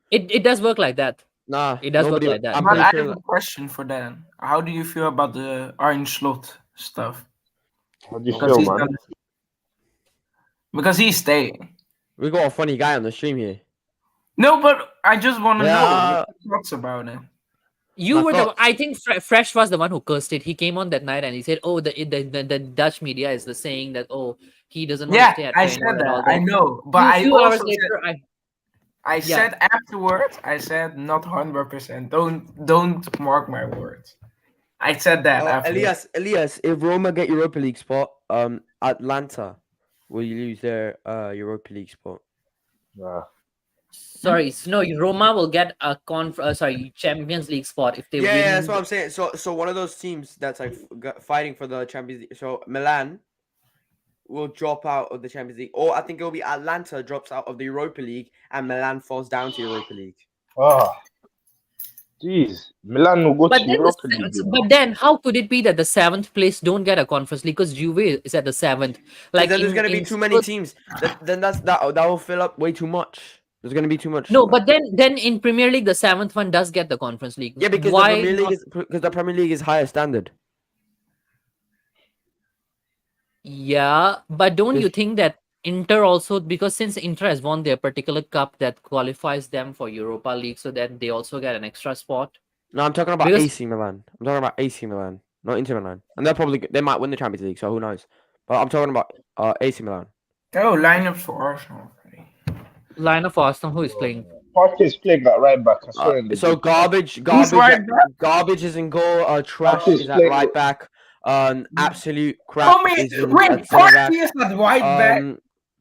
Speaker 1: It does work like that.
Speaker 2: Nah,
Speaker 1: It does work
Speaker 2: nobody.
Speaker 1: like that.
Speaker 2: I'm
Speaker 4: But
Speaker 2: pretty
Speaker 4: I
Speaker 2: sure.
Speaker 4: have a question for Dan. How do you feel about the Arjen Slot stuff?
Speaker 3: How do you
Speaker 4: Because
Speaker 3: feel,
Speaker 4: he's
Speaker 3: man?
Speaker 4: gonna, because he's staying.
Speaker 2: We got a funny guy on the stream here.
Speaker 4: No, but I just want to know
Speaker 2: Yeah,
Speaker 4: your thoughts about it.
Speaker 1: You
Speaker 2: my
Speaker 1: were the.
Speaker 2: thoughts.
Speaker 1: I think Fresh was the one who cursed it. He came on that night and he said, "Oh, the Dutch media is the saying that he doesn't want to
Speaker 4: Yeah,
Speaker 1: stay at
Speaker 4: I
Speaker 1: Feyenoord
Speaker 4: said
Speaker 1: and all
Speaker 4: that. I
Speaker 1: that."
Speaker 4: know, but
Speaker 1: Few
Speaker 4: I
Speaker 1: few hours
Speaker 4: also said
Speaker 1: later,
Speaker 4: I
Speaker 1: yeah.
Speaker 4: said afterwards. I said not 100%. Don't mark my words. I said that afterwards.
Speaker 2: Elias, if Roma get Europa League spot, Atlanta will lose their Europa League spot.
Speaker 3: Nah.
Speaker 1: Sorry, no, Roma will get a Champions League spot if they
Speaker 2: Yeah, that's
Speaker 1: win.
Speaker 2: what I'm saying. So one of those teams that's like fighting for the Champions League. So Milan will drop out of the Champions League, or I think it'll be Atlanta drops out of the Europa League and Milan falls down to Europa League.
Speaker 3: Ah, jeez. Milan will go
Speaker 1: But
Speaker 3: to
Speaker 1: then,
Speaker 3: Europa League, you know.
Speaker 1: but then, how could it be that the seventh place don't get a Conference League because Juve is at the seventh?
Speaker 2: Because
Speaker 1: Like
Speaker 2: then there's gonna be
Speaker 1: in
Speaker 2: too many
Speaker 1: Spurs-
Speaker 2: teams. Then that will fill up way too much. There's gonna be too much.
Speaker 1: no, but then in Premier League, the seventh one does get the Conference League.
Speaker 2: Yeah, because
Speaker 1: Why not?
Speaker 2: the Premier League is higher standard.
Speaker 1: Yeah, but don't you
Speaker 2: Because
Speaker 1: think that Inter also, because since Inter has won their particular cup that qualifies them for Europa League, so that they also get an extra spot?
Speaker 2: no, I'm talking about
Speaker 1: Because
Speaker 2: AC Milan. I'm talking about AC Milan, not Inter Milan. And they might win the Champions League, so who knows? But I'm talking about AC Milan.
Speaker 4: Oh, lineups for Arsenal.
Speaker 1: line of Arsenal, who is playing?
Speaker 3: Partey is playing at right back. I saw in the
Speaker 2: So
Speaker 3: group chat.
Speaker 4: Who's right back?
Speaker 2: garbage is in goal. Trash
Speaker 3: Partey is
Speaker 2: is at
Speaker 3: playing.
Speaker 2: right back. Absolute crap
Speaker 4: Tell me,
Speaker 2: is in
Speaker 4: wait,
Speaker 2: at centre back.
Speaker 4: Partey is not right back.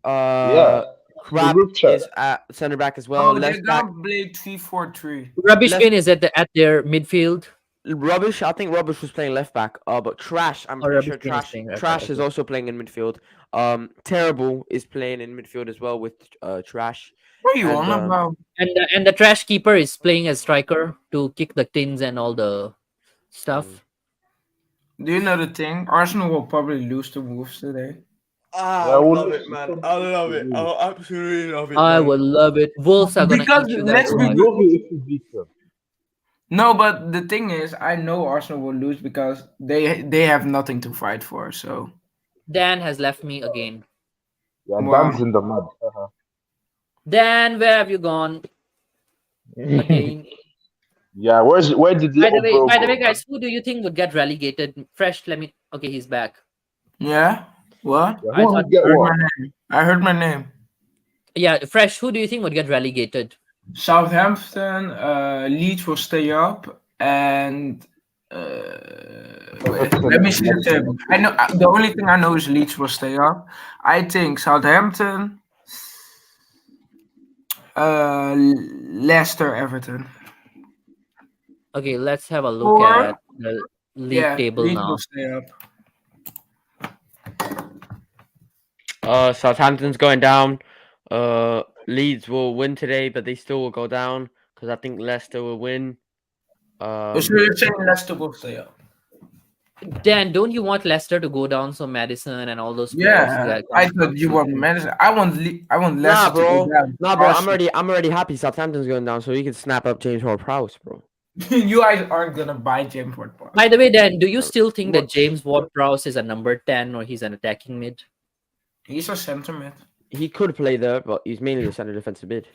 Speaker 3: Yeah, the
Speaker 2: Crap
Speaker 3: group chat.
Speaker 2: is at centre back as well.
Speaker 4: Oh, they're
Speaker 2: Left back,
Speaker 4: gonna play 3-4-3.
Speaker 1: Rubbish
Speaker 2: left
Speaker 1: bin is at their midfield.
Speaker 2: Rubbish. I think Rubbish was playing left back. But Trash, I'm
Speaker 1: Or
Speaker 2: pretty
Speaker 1: Rubbish
Speaker 2: sure
Speaker 1: bin is playing right back,
Speaker 2: Trash is
Speaker 1: okay.
Speaker 2: also playing in midfield. Terrible is playing in midfield as well with Trash.
Speaker 4: What are you
Speaker 2: And,
Speaker 4: on about?
Speaker 1: And the trash keeper is playing as striker to kick the tins and all the stuff.
Speaker 4: Do you know the thing? Arsenal will probably lose to Wolves today.
Speaker 2: Ah,
Speaker 3: Yeah,
Speaker 2: I would
Speaker 3: we'll
Speaker 2: love
Speaker 3: lose
Speaker 2: it,
Speaker 3: to
Speaker 2: man.
Speaker 3: some
Speaker 2: I love it.
Speaker 3: people.
Speaker 2: I would absolutely love it,
Speaker 1: I
Speaker 2: man.
Speaker 1: would love it. Wolves are gonna
Speaker 4: Because
Speaker 1: eat you
Speaker 4: let's
Speaker 1: guys
Speaker 4: be
Speaker 1: alive.
Speaker 3: Love it if you beat them.
Speaker 4: No, but the thing is, I know Arsenal will lose because they have nothing to fight for. So
Speaker 1: Dan has left me again.
Speaker 3: Yeah,
Speaker 4: wow.
Speaker 3: Dan's in the mud.
Speaker 1: Dan, where have you gone again?
Speaker 3: Yeah, where did
Speaker 1: By
Speaker 3: little
Speaker 1: the way,
Speaker 3: bro go, man?
Speaker 1: guys, who do you think would get relegated? Fresh, let me. Okay, he's back.
Speaker 4: Yeah. What?
Speaker 3: Yeah,
Speaker 1: I
Speaker 3: who
Speaker 1: thought-
Speaker 3: would get
Speaker 4: I heard
Speaker 3: what?
Speaker 4: my name. I heard my name.
Speaker 1: Yeah, Fresh, who do you think would get relegated?
Speaker 4: Southampton, Leeds will stay up, and wait, let me see the table. I know the only thing I know is Leeds will stay up. I think Southampton, Leicester, Everton.
Speaker 1: Okay, let's have a look
Speaker 4: Or-
Speaker 1: at the league table
Speaker 4: Leeds
Speaker 1: now.
Speaker 4: will stay up.
Speaker 2: Southampton's going down. Leeds will win today, but they still will go down because I think Leicester will win.
Speaker 4: So you're saying Leicester will stay up?
Speaker 1: Dan, don't you want Leicester to go down so Madison and all those players
Speaker 4: Yeah,
Speaker 1: get
Speaker 4: I thought you want Madison. I want Leicester
Speaker 2: Nah, bro.
Speaker 4: to go down.
Speaker 2: Nah, bro.
Speaker 4: Arsenal.
Speaker 2: I'm already happy Southampton's going down, so you can snap up James Ward-Prowse, bro.
Speaker 4: You guys aren't gonna buy James Ward-Prowse.
Speaker 1: By the way, Dan, do you still think that
Speaker 2: What?
Speaker 1: James Ward-Prowse is a number 10 or he's an attacking mid?
Speaker 4: He's a centre mid.
Speaker 2: He could play there, but he's mainly a centre defensive mid.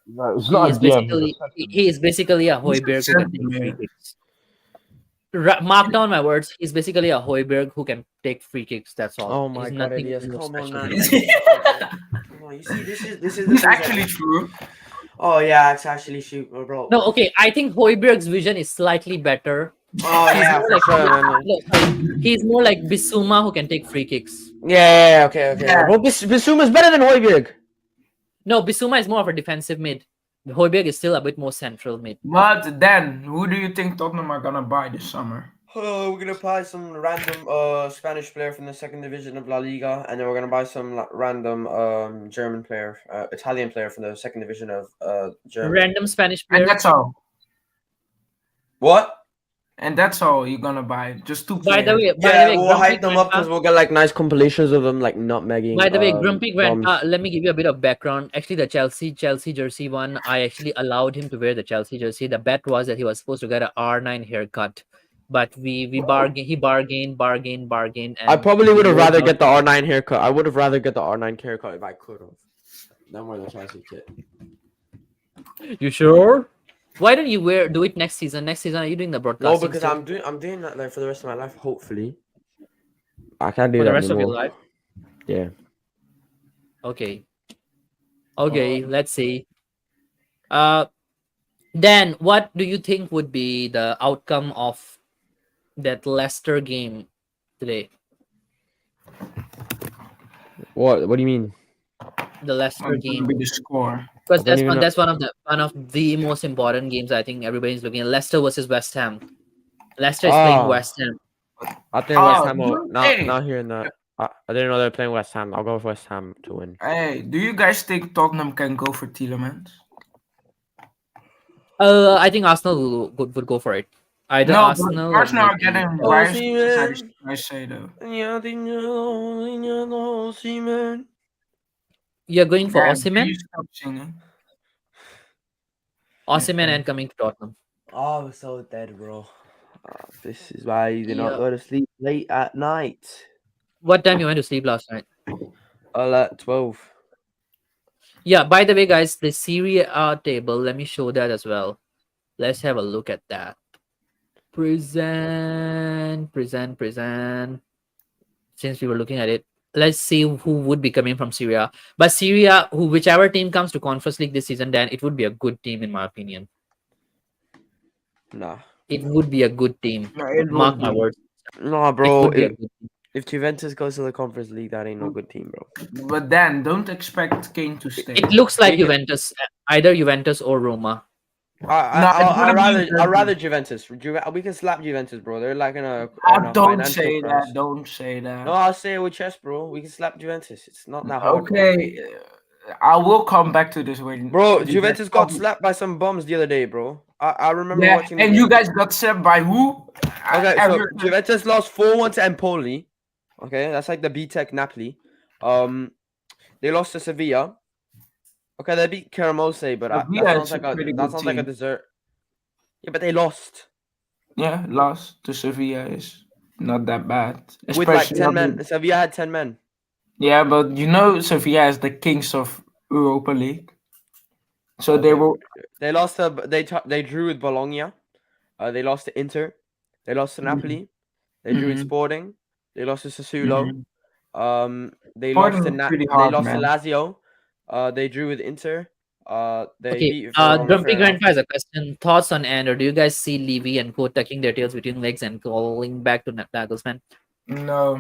Speaker 3: No, it's
Speaker 1: He
Speaker 3: not
Speaker 1: is
Speaker 3: a DM. He's a
Speaker 1: basically
Speaker 3: center
Speaker 1: he is basically a
Speaker 4: He's a
Speaker 1: Hoiberg who can take free
Speaker 4: centimeter.
Speaker 1: kicks. Mark down my words. He's basically a Hoiberg who can take free kicks. That's all.
Speaker 2: Oh
Speaker 1: He's
Speaker 2: my god,
Speaker 1: nothing
Speaker 2: Elias,
Speaker 1: more
Speaker 2: come on,
Speaker 1: special
Speaker 2: man.
Speaker 1: than
Speaker 2: Like,
Speaker 1: that.
Speaker 2: come on, you see, this is the
Speaker 4: He's
Speaker 2: things
Speaker 4: actually
Speaker 2: that.
Speaker 4: true.
Speaker 2: Oh yeah, it's actually shoot, bro.
Speaker 1: No, okay. I think Hoiberg's vision is slightly better.
Speaker 2: Oh
Speaker 1: He's
Speaker 2: yeah,
Speaker 1: more
Speaker 2: for
Speaker 1: like
Speaker 2: sure, man.
Speaker 1: no, sorry. He's more like Bissouma who can take free kicks.
Speaker 2: Yeah, okay.
Speaker 4: Yeah.
Speaker 2: Bro, Bissouma's better than Højbjerg.
Speaker 1: No, Bissouma is more of a defensive mid. Hoiberg is still a bit more central mid.
Speaker 4: But then, who do you think Tottenham are gonna buy this summer?
Speaker 2: Oh, we're gonna buy some random Spanish player from the second division of La Liga, and then we're gonna buy some random German player, Italian player from the second division of Germany.
Speaker 1: Random Spanish
Speaker 4: And
Speaker 1: player.
Speaker 4: that's all.
Speaker 2: What?
Speaker 4: And that's all you're gonna buy. Just two
Speaker 1: By
Speaker 4: players.
Speaker 1: the way,
Speaker 2: Yeah, we'll
Speaker 1: Grumpy
Speaker 2: hype them up because
Speaker 1: Grandpa.
Speaker 2: we'll get like nice compilations of them, like nutmegging.
Speaker 1: By the way, Grumpy Grandpa.
Speaker 2: bombs.
Speaker 1: Let me give you a bit of background. Actually, the Chelsea jersey one, I actually allowed him to wear the Chelsea jersey. The bet was that he was supposed to get a R9 haircut, but we bargained. He bargained. And
Speaker 2: I probably
Speaker 1: we
Speaker 2: would have
Speaker 1: worked
Speaker 2: rather
Speaker 1: out-
Speaker 2: get the R9 haircut. I would have rather get the R9 haircut if I could have. Than wear the Chelsea kit.
Speaker 1: You sure? Why don't you do it next season? Next season, are you doing the
Speaker 2: No,
Speaker 1: broadcasting?
Speaker 2: because
Speaker 1: still?
Speaker 2: I'm doing that like for the rest of my life. Hopefully, I can't do
Speaker 1: For
Speaker 2: that
Speaker 1: the rest of your
Speaker 2: anymore.
Speaker 1: life.
Speaker 2: Yeah.
Speaker 1: Okay. Okay, let's see. Dan, what do you think would be the outcome of that Leicester game today?
Speaker 2: What? What do you mean?
Speaker 1: The Leicester
Speaker 4: What's gonna
Speaker 1: game.
Speaker 4: be the score?
Speaker 1: Because
Speaker 2: I don't even know.
Speaker 1: that's one of the most important games I think everybody's looking at. Leicester versus West Ham. Leicester is playing
Speaker 2: Ah.
Speaker 1: West Ham.
Speaker 2: I think West Ham
Speaker 4: do
Speaker 2: will
Speaker 4: you-
Speaker 2: not
Speaker 4: hey,
Speaker 2: not hearing that. I didn't know they were playing West Ham. I'll go with West Ham to win.
Speaker 4: hey, do you guys think Tottenham can go for Tielemans?
Speaker 1: I think Arsenal would go for it. Either
Speaker 4: No,
Speaker 1: Arsenal
Speaker 4: but
Speaker 1: or
Speaker 4: Arsenal are
Speaker 1: maybe-
Speaker 4: getting
Speaker 2: Oh,
Speaker 4: Rice.
Speaker 2: see, man.
Speaker 4: I say though.
Speaker 1: You're going for
Speaker 4: Man, can
Speaker 1: Osimhen?
Speaker 4: you stop singing?
Speaker 1: Osimhen and coming to Tottenham.
Speaker 2: Oh, we're so dead, bro. This is why you do not
Speaker 1: Yeah.
Speaker 2: go to sleep late at night.
Speaker 1: What time you went to sleep last night?
Speaker 2: At 12.
Speaker 1: Yeah, by the way, guys, the Serie A table, let me show that as well. Let's have a look at that. Present. Since we were looking at it, let's see who would be coming from Syria. But Syria, whichever team comes to Conference League this season, then it would be a good team in my opinion.
Speaker 2: Nah.
Speaker 1: It would be a good team.
Speaker 4: No, it
Speaker 1: Mark
Speaker 4: would
Speaker 1: my
Speaker 4: be.
Speaker 1: words.
Speaker 2: Nah,
Speaker 1: It
Speaker 2: bro.
Speaker 1: would be a good team.
Speaker 2: If Juventus goes to the Conference League, that ain't no good team, bro.
Speaker 4: But then don't expect Kane to stay.
Speaker 1: It looks like
Speaker 2: They can-
Speaker 1: Juventus, either Juventus or Roma.
Speaker 2: I'd rather Juventus. We can slap Juventus, bro. They're like in a
Speaker 4: Don't
Speaker 2: financial
Speaker 4: say
Speaker 2: crisis.
Speaker 4: that. Don't say that.
Speaker 2: No, I'll say it with chest, bro. We can slap Juventus. It's not that hard. bro.
Speaker 4: Okay, I will come back to this when.
Speaker 2: Bro,
Speaker 4: you
Speaker 2: Juventus
Speaker 4: get
Speaker 2: got
Speaker 4: come-
Speaker 2: slapped by some bums the other day, bro. I remember
Speaker 4: Yeah,
Speaker 2: watching. the
Speaker 4: and you
Speaker 2: game.
Speaker 4: guys got set by who?
Speaker 2: Okay, so
Speaker 4: Everton.
Speaker 2: Juventus lost 4-1 to Empoli. Okay, that's like the B-Tech Napoli. They lost to Sevilla. Okay, they beat Caramose, but
Speaker 4: Sevilla
Speaker 2: that
Speaker 4: is
Speaker 2: sounds
Speaker 4: a
Speaker 2: like a
Speaker 4: pretty
Speaker 2: that
Speaker 4: good
Speaker 2: sounds like a
Speaker 4: team.
Speaker 2: dessert. Yeah, but they lost
Speaker 4: Yeah, lost to Sevilla is not that bad.
Speaker 2: with like
Speaker 4: Especially
Speaker 2: 10 men.
Speaker 4: under-
Speaker 2: Sevilla had 10 men.
Speaker 4: Yeah, but you know Sevilla is the kings of Europa League. So they
Speaker 2: Okay.
Speaker 4: will.
Speaker 2: They lost to they drew with Bologna. They lost to Inter. They lost to
Speaker 4: Mhm.
Speaker 2: Napoli. They drew with
Speaker 4: Mhm.
Speaker 2: Sporting. They lost to Sassuolo.
Speaker 4: Mhm.
Speaker 2: They
Speaker 4: Sporting
Speaker 2: lost to
Speaker 4: is pretty
Speaker 2: they
Speaker 4: hard,
Speaker 2: lost
Speaker 4: man.
Speaker 2: to Lazio. They drew with Inter. They
Speaker 1: Okay,
Speaker 2: beat Verona,
Speaker 1: Grumpy
Speaker 2: fair enough.
Speaker 1: Grandpa has a question. Thoughts on Andor? Do you guys see Levy and Co tucking their tails between legs and calling back to Nagelsmann?
Speaker 4: No.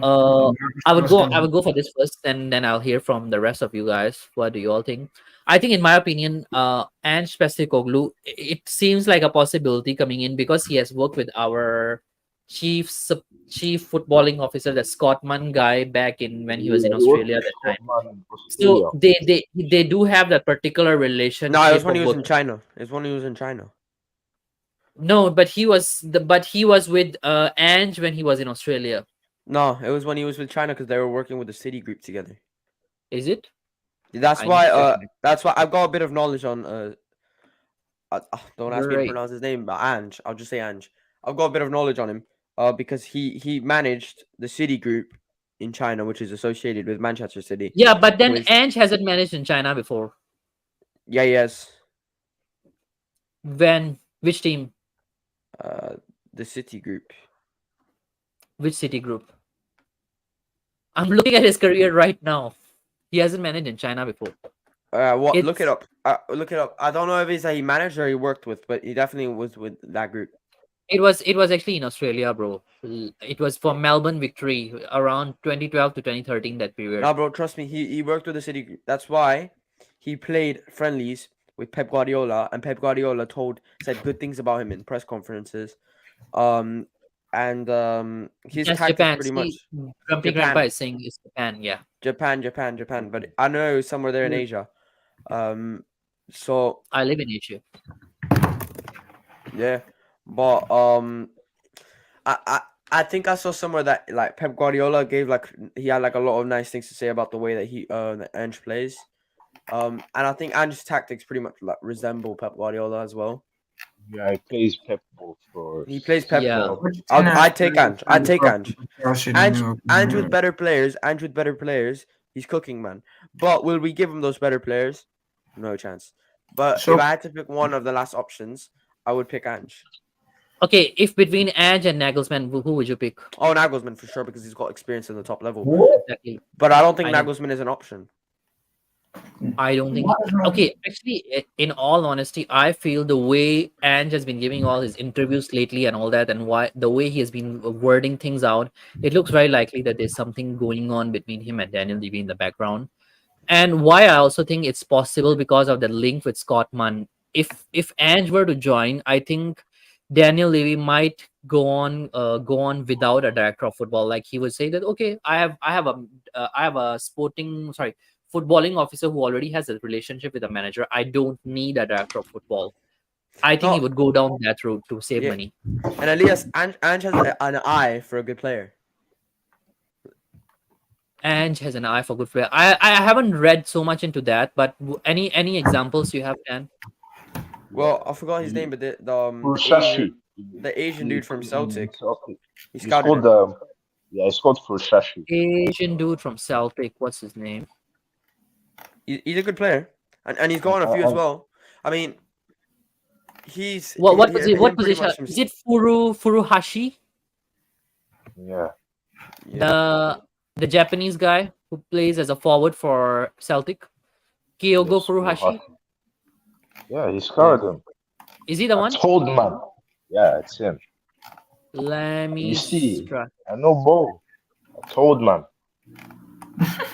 Speaker 1: I would go for this first, and then I'll hear from the rest of you guys. What do you all think? I think, in my opinion, Ange Postecoglou, it seems like a possibility coming in because he has worked with our chief footballing officer, the Scottman guy, back in when he was in
Speaker 3: Yeah, he worked
Speaker 1: Australia at
Speaker 3: with
Speaker 1: that time.
Speaker 3: Scotland,
Speaker 1: So
Speaker 3: Australia.
Speaker 1: they do have that particular relationship.
Speaker 2: No, it was when he
Speaker 1: of
Speaker 2: was in
Speaker 1: work-
Speaker 2: China. It was when he was in China.
Speaker 1: No, but he was with Ange when he was in Australia.
Speaker 2: No, it was when he was with China because they were working with the City Group together.
Speaker 1: Is it?
Speaker 2: That's
Speaker 1: I need
Speaker 2: why.
Speaker 1: to check that.
Speaker 2: That's why I've got a bit of knowledge on. Don't ask me to
Speaker 1: Great.
Speaker 2: pronounce his name, but Ange. I'll just say Ange. I've got a bit of knowledge on him. Because he managed the City Group in China, which is associated with Manchester City.
Speaker 1: Yeah, but then
Speaker 2: With-
Speaker 1: Ange hasn't managed in China before.
Speaker 2: Yeah, yes.
Speaker 1: When? Which team?
Speaker 2: Uh, the City group.
Speaker 1: Which city group? I'm looking at his career right now. He hasn't managed in China before.
Speaker 2: What? Look it
Speaker 1: It's
Speaker 2: up. Look it up. I don't know if he's he managed or he worked with, but he definitely was with that group.
Speaker 1: it was actually in Australia, bro. It was for Melbourne Victory around 2012 to 2013, that period.
Speaker 2: No, bro, trust me. He worked with the City group. That's why he played friendlies with Pep Guardiola, and Pep Guardiola said good things about him in press conferences. Um, and his
Speaker 1: Yes,
Speaker 2: tactics
Speaker 1: Japan.
Speaker 2: pretty
Speaker 1: See,
Speaker 2: much
Speaker 1: Grumpy Grandpa
Speaker 2: Japan,
Speaker 1: is saying it's Japan. Yeah.
Speaker 2: Japan. But I know somewhere there in Asia. So
Speaker 1: I live in Asia.
Speaker 2: yeah, but I, I I think I saw somewhere that like Pep Guardiola gave he had like a lot of nice things to say about the way that that Ange plays. And I think Ange's tactics pretty much like resemble Pep Guardiola as well.
Speaker 3: Yeah, he plays Pep ball for
Speaker 2: He plays Pep
Speaker 1: Yeah.
Speaker 2: ball.
Speaker 4: Pochettino has
Speaker 2: I take
Speaker 4: played
Speaker 2: Ange. I
Speaker 4: really
Speaker 2: take
Speaker 4: well
Speaker 2: Ange.
Speaker 4: for Chelsea, in
Speaker 2: Ange,
Speaker 4: my
Speaker 2: Ange with
Speaker 4: opinion.
Speaker 2: better players. Ange with better players. He's cooking, man. But will we give him those better players? No chance. But if
Speaker 4: So
Speaker 2: I had to pick one of the last options, I would pick Ange.
Speaker 1: Okay, if between Ange and Nagelsmann, who would you pick?
Speaker 2: Oh, Nagelsmann for sure because he's got experience in the top level.
Speaker 1: Exactly.
Speaker 2: But I don't think
Speaker 1: I know.
Speaker 2: Nagelsmann is an option.
Speaker 1: I don't think.
Speaker 4: what is not
Speaker 1: Okay, actually, in all honesty, I feel the way Ange has been giving all his interviews lately and all that, and why the way he has been wording things out, it looks very likely that there's something going on between him and Daniel Levy in the background. And why I also think it's possible because of the link with Scott Munn. If Ange were to join, I think Daniel Levy might go on without a director of football. Like he would say that, okay, I have a footballing officer who already has a relationship with a manager. I don't need a director of football. I think he
Speaker 2: No,
Speaker 1: would go down that route to save
Speaker 2: yeah.
Speaker 1: money.
Speaker 2: And Elias, Ange has an eye for a good player.
Speaker 1: Ange has an eye for good player. I haven't read so much into that, but any examples you have, Dan?
Speaker 2: Well, I forgot his
Speaker 3: Yeah,
Speaker 2: name, but
Speaker 3: for
Speaker 2: the Asian
Speaker 3: Shashi.
Speaker 2: the Asian dude from Celtic,
Speaker 3: Celtic.
Speaker 2: he
Speaker 3: He's
Speaker 2: scouted
Speaker 3: called
Speaker 2: him.
Speaker 3: yeah, he's called for Shashi.
Speaker 1: Asian dude from Celtic. What's his name?
Speaker 2: He's a good player, and he's got on a few as well. I mean,
Speaker 1: What was it? What
Speaker 2: him pretty
Speaker 1: position?
Speaker 2: much from
Speaker 1: Is it Furuhashi,
Speaker 3: Yeah,
Speaker 2: yeah.
Speaker 1: the Japanese guy who plays as a forward for Celtic? Kyogo
Speaker 3: yes,
Speaker 1: Furuhashi.
Speaker 3: yeah, he
Speaker 2: Yeah.
Speaker 3: scored him.
Speaker 1: Is he the
Speaker 3: I
Speaker 1: one?
Speaker 3: told man. Yeah, it's him.
Speaker 1: Let me
Speaker 3: You see,
Speaker 1: try.
Speaker 3: I know ball. I told man.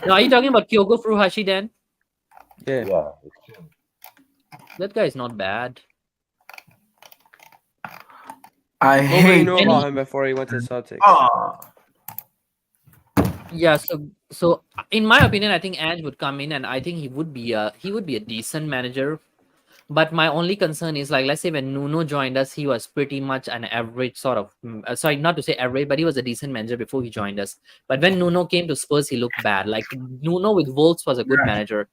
Speaker 1: No, are you talking about Kyogo Furuhashi then?
Speaker 2: Yeah.
Speaker 3: Yeah, it's him.
Speaker 1: That guy is not bad.
Speaker 4: I
Speaker 2: Nobody
Speaker 4: hate
Speaker 2: knew
Speaker 1: Any
Speaker 2: about him before he went to Celtics.
Speaker 4: oh,
Speaker 1: Yeah, so in my opinion, I think Ange would come in and I think he would be a decent manager. But my only concern is like let's say when Nuno joined us, he was pretty much an average sort of sorry, not to say average, but he was a decent manager before he joined us. But when Nuno came to Spurs, he looked bad. Like Nuno with Wolves was a good
Speaker 4: yeah.
Speaker 1: manager.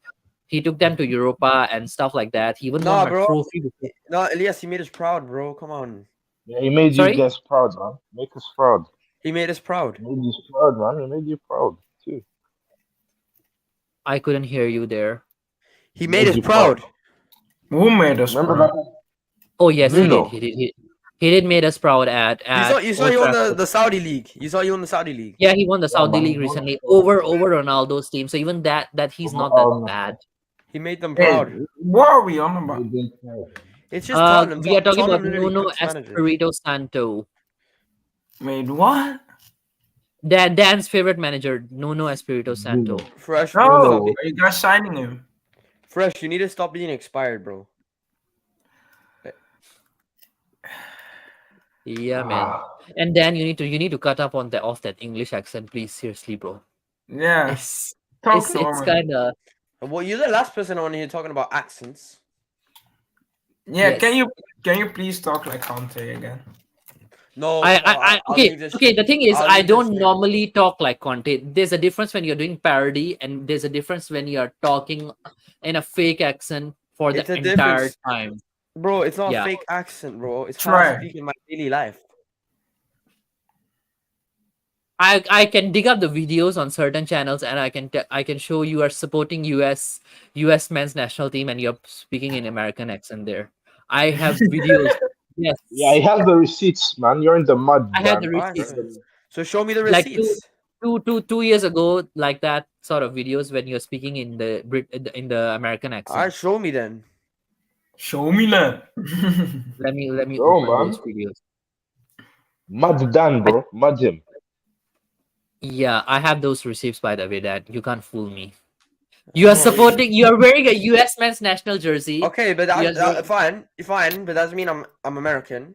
Speaker 1: He took them to Europa and stuff like that. He even
Speaker 2: Nah,
Speaker 1: won a
Speaker 2: bro.
Speaker 1: trophy before.
Speaker 2: No, Elias, he made us proud, bro. Come on,
Speaker 3: Yeah, he made you
Speaker 1: Sorry,
Speaker 3: guys proud, man. Make us proud.
Speaker 2: he made us proud.
Speaker 3: He made you proud, man. He made you proud too.
Speaker 1: I couldn't hear you there.
Speaker 2: He
Speaker 3: He
Speaker 2: made
Speaker 3: made
Speaker 2: us
Speaker 3: you proud.
Speaker 2: proud.
Speaker 4: Who made us
Speaker 3: Remember
Speaker 4: proud?
Speaker 3: that?
Speaker 1: Oh yes, he did.
Speaker 3: Nuno.
Speaker 1: He did made us proud at
Speaker 2: You saw
Speaker 1: Old
Speaker 2: he won
Speaker 1: Trafford.
Speaker 2: the Saudi league. You saw he won the Saudi league.
Speaker 1: Yeah, he won the
Speaker 3: Yeah,
Speaker 1: Saudi
Speaker 3: man.
Speaker 1: League recently over Ronaldo's team. So even that he's not that bad.
Speaker 2: He made them
Speaker 4: Hey,
Speaker 2: proud.
Speaker 4: what are we on about?
Speaker 2: It's just Tottenham.
Speaker 1: We are talking about
Speaker 2: Tottenham literally
Speaker 1: Nuno
Speaker 2: cooks managers.
Speaker 1: Espirito Santo.
Speaker 4: Wait, what?
Speaker 1: Dan's favorite manager, Nuno Espirito Santo.
Speaker 2: Fresh,
Speaker 4: No,
Speaker 2: bro.
Speaker 4: are you guys signing him?
Speaker 2: Fresh, you need to stop being expired, bro.
Speaker 1: Yeah, man. And Dan, you need to cut up on off that English accent, please. Seriously, bro.
Speaker 4: Yeah,
Speaker 1: It's
Speaker 4: talk
Speaker 1: it's
Speaker 4: normal.
Speaker 1: kind of
Speaker 2: Well, you're the last person on here talking about accents.
Speaker 4: Yeah,
Speaker 1: yes.
Speaker 4: can you please talk like Conte again?
Speaker 2: No,
Speaker 1: I
Speaker 2: I'll
Speaker 1: okay
Speaker 2: leave this.
Speaker 1: okay. The thing is,
Speaker 2: I'll
Speaker 1: I
Speaker 2: leave this
Speaker 1: don't
Speaker 2: here.
Speaker 1: normally talk like Conte. There's a difference when you're doing parody, and there's a difference when you're talking in a fake accent for the
Speaker 2: It's a
Speaker 1: entire
Speaker 2: difference.
Speaker 1: time.
Speaker 2: Bro, it's not
Speaker 1: Yeah.
Speaker 2: a fake accent, bro. It's how I
Speaker 4: Try.
Speaker 2: speak in my daily life.
Speaker 1: I can dig up the videos on certain channels and I can show you are supporting US men's national team and you're speaking in American accent there. I have videos. Yes,
Speaker 3: Yeah, I have the receipts, man. You're in the mud,
Speaker 1: I had the
Speaker 3: Dan.
Speaker 2: Alright,
Speaker 1: receipts.
Speaker 2: so show me the
Speaker 1: Like
Speaker 2: receipts.
Speaker 1: 2 years ago, like that sort of videos when you're speaking in the in the American
Speaker 2: Alright,
Speaker 1: accent.
Speaker 2: show me then.
Speaker 4: Show me that.
Speaker 1: Let me
Speaker 3: Bro,
Speaker 1: open
Speaker 3: man.
Speaker 1: those videos.
Speaker 3: Mud Dan,
Speaker 1: I,
Speaker 3: bro. Mud him.
Speaker 1: yeah, I have those receipts by the way. That you can't fool me. You
Speaker 2: I'm
Speaker 1: are
Speaker 2: not really.
Speaker 1: supporting. You are wearing a U.S. men's national jersey.
Speaker 2: Okay, but
Speaker 1: You are
Speaker 2: fine, but that doesn't mean I'm American.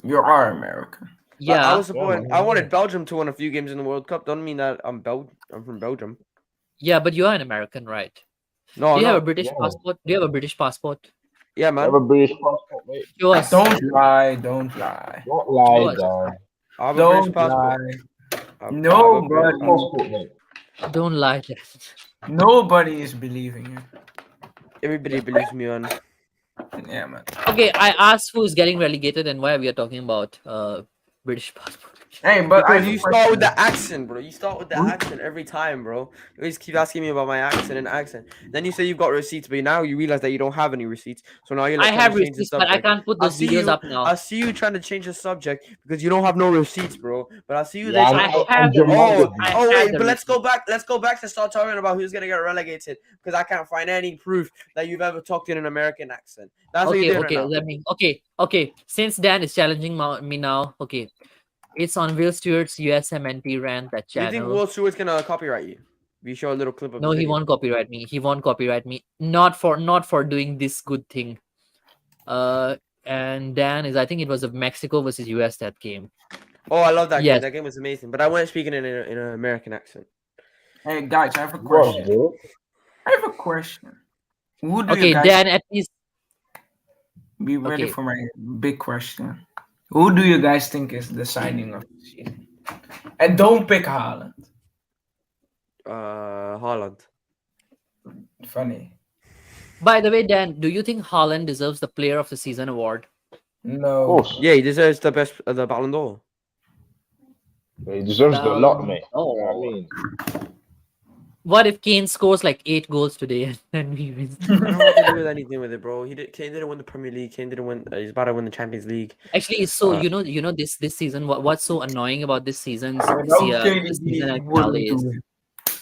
Speaker 4: You are American.
Speaker 2: Like, I
Speaker 1: yeah,
Speaker 2: was supporting. I wanted Belgium to win a few games in the World Cup. Doesn't mean that I'm from Belgium.
Speaker 1: yeah, but you are an American, right?
Speaker 2: No,
Speaker 1: Do you have a
Speaker 2: no.
Speaker 1: British
Speaker 3: Yeah.
Speaker 1: passport? Do you have a British passport?
Speaker 2: Yeah,
Speaker 3: You have
Speaker 2: man.
Speaker 3: a British passport, mate.
Speaker 1: Show us.
Speaker 4: Don't lie. Don't lie.
Speaker 3: Don't
Speaker 1: Show
Speaker 3: lie,
Speaker 1: us.
Speaker 3: Dan.
Speaker 2: I have a British
Speaker 4: Don't
Speaker 2: passport.
Speaker 4: lie.
Speaker 2: I have a
Speaker 4: Nobody.
Speaker 2: British
Speaker 3: Passport, mate.
Speaker 1: Don't lie.
Speaker 4: Nobody is believing you.
Speaker 2: Everybody believes me, man.
Speaker 4: Yeah, man.
Speaker 1: Okay, I asked who's getting relegated and why we are talking about British passport.
Speaker 4: Hey, but I
Speaker 2: Because
Speaker 4: have
Speaker 2: you
Speaker 4: a
Speaker 2: start with
Speaker 4: question.
Speaker 2: the accent, bro. You start with the
Speaker 4: Hmm?
Speaker 2: accent every time, bro. You always keep asking me about my accent. Then you say you've got receipts, but now you realize that you don't have any receipts. So now you're
Speaker 1: I
Speaker 2: like trying
Speaker 1: have
Speaker 2: to change the
Speaker 1: receipts, but I
Speaker 2: subject.
Speaker 1: can't put
Speaker 2: I
Speaker 1: those
Speaker 2: see
Speaker 1: videos
Speaker 2: you.
Speaker 1: up now.
Speaker 2: I see you trying to change the subject because you don't have no receipts, bro. But I see you
Speaker 3: Yeah,
Speaker 2: there
Speaker 1: I
Speaker 2: trying to.
Speaker 1: have the
Speaker 2: Oh,
Speaker 1: I
Speaker 2: oh
Speaker 1: have
Speaker 2: wait,
Speaker 1: the
Speaker 2: but let's
Speaker 1: receipts.
Speaker 2: go back. Let's go back to start talking about who's gonna get relegated because I can't find any proof that you've ever talked in an American accent. That's what
Speaker 1: Okay,
Speaker 2: you're doing
Speaker 1: okay,
Speaker 2: right now.
Speaker 1: let me. Okay. Since Dan is challenging me now, okay, it's on Will Stewart's USMNT rant that
Speaker 2: Do you think
Speaker 1: channel.
Speaker 2: Will Stewart's gonna copyright you? We show a little clip of
Speaker 1: No,
Speaker 2: his
Speaker 1: he
Speaker 2: video.
Speaker 1: won't copyright me. He won't copyright me. Not for doing this good thing. And Dan is. I think it was of Mexico versus US that game.
Speaker 2: Oh, I love that game.
Speaker 1: Yes.
Speaker 2: That game was amazing. But I wasn't speaking in an American accent.
Speaker 4: Hey, guys, I have a
Speaker 3: was,
Speaker 4: question.
Speaker 3: bro.
Speaker 4: I have a question. Who do
Speaker 1: Okay,
Speaker 4: you guys
Speaker 1: Dan. At least
Speaker 4: be ready
Speaker 1: okay.
Speaker 4: for my big question? Who do you guys think is the signing of the season? And don't pick Haaland.
Speaker 2: Haaland.
Speaker 4: Funny.
Speaker 1: By the way, Dan, do you think Haaland deserves the Player of the Season award?
Speaker 3: Of
Speaker 4: No.
Speaker 3: course.
Speaker 2: Yeah, he deserves the best, the Ballon d'Or.
Speaker 3: He deserves the lot,
Speaker 1: Ballon
Speaker 3: mate. You know what I
Speaker 1: d'Or.
Speaker 3: mean?
Speaker 1: What if Kane scores like 8 goals today and then we win?
Speaker 2: I don't have to do with anything with it, bro. Kane didn't win the Premier League. Kane didn't win. He's about to win the Champions League.
Speaker 1: Actually, it's so
Speaker 2: Uh,
Speaker 1: this season. What's so annoying about this season's
Speaker 4: Okay,
Speaker 1: this season at
Speaker 4: wouldn't
Speaker 1: finale is,
Speaker 4: do it.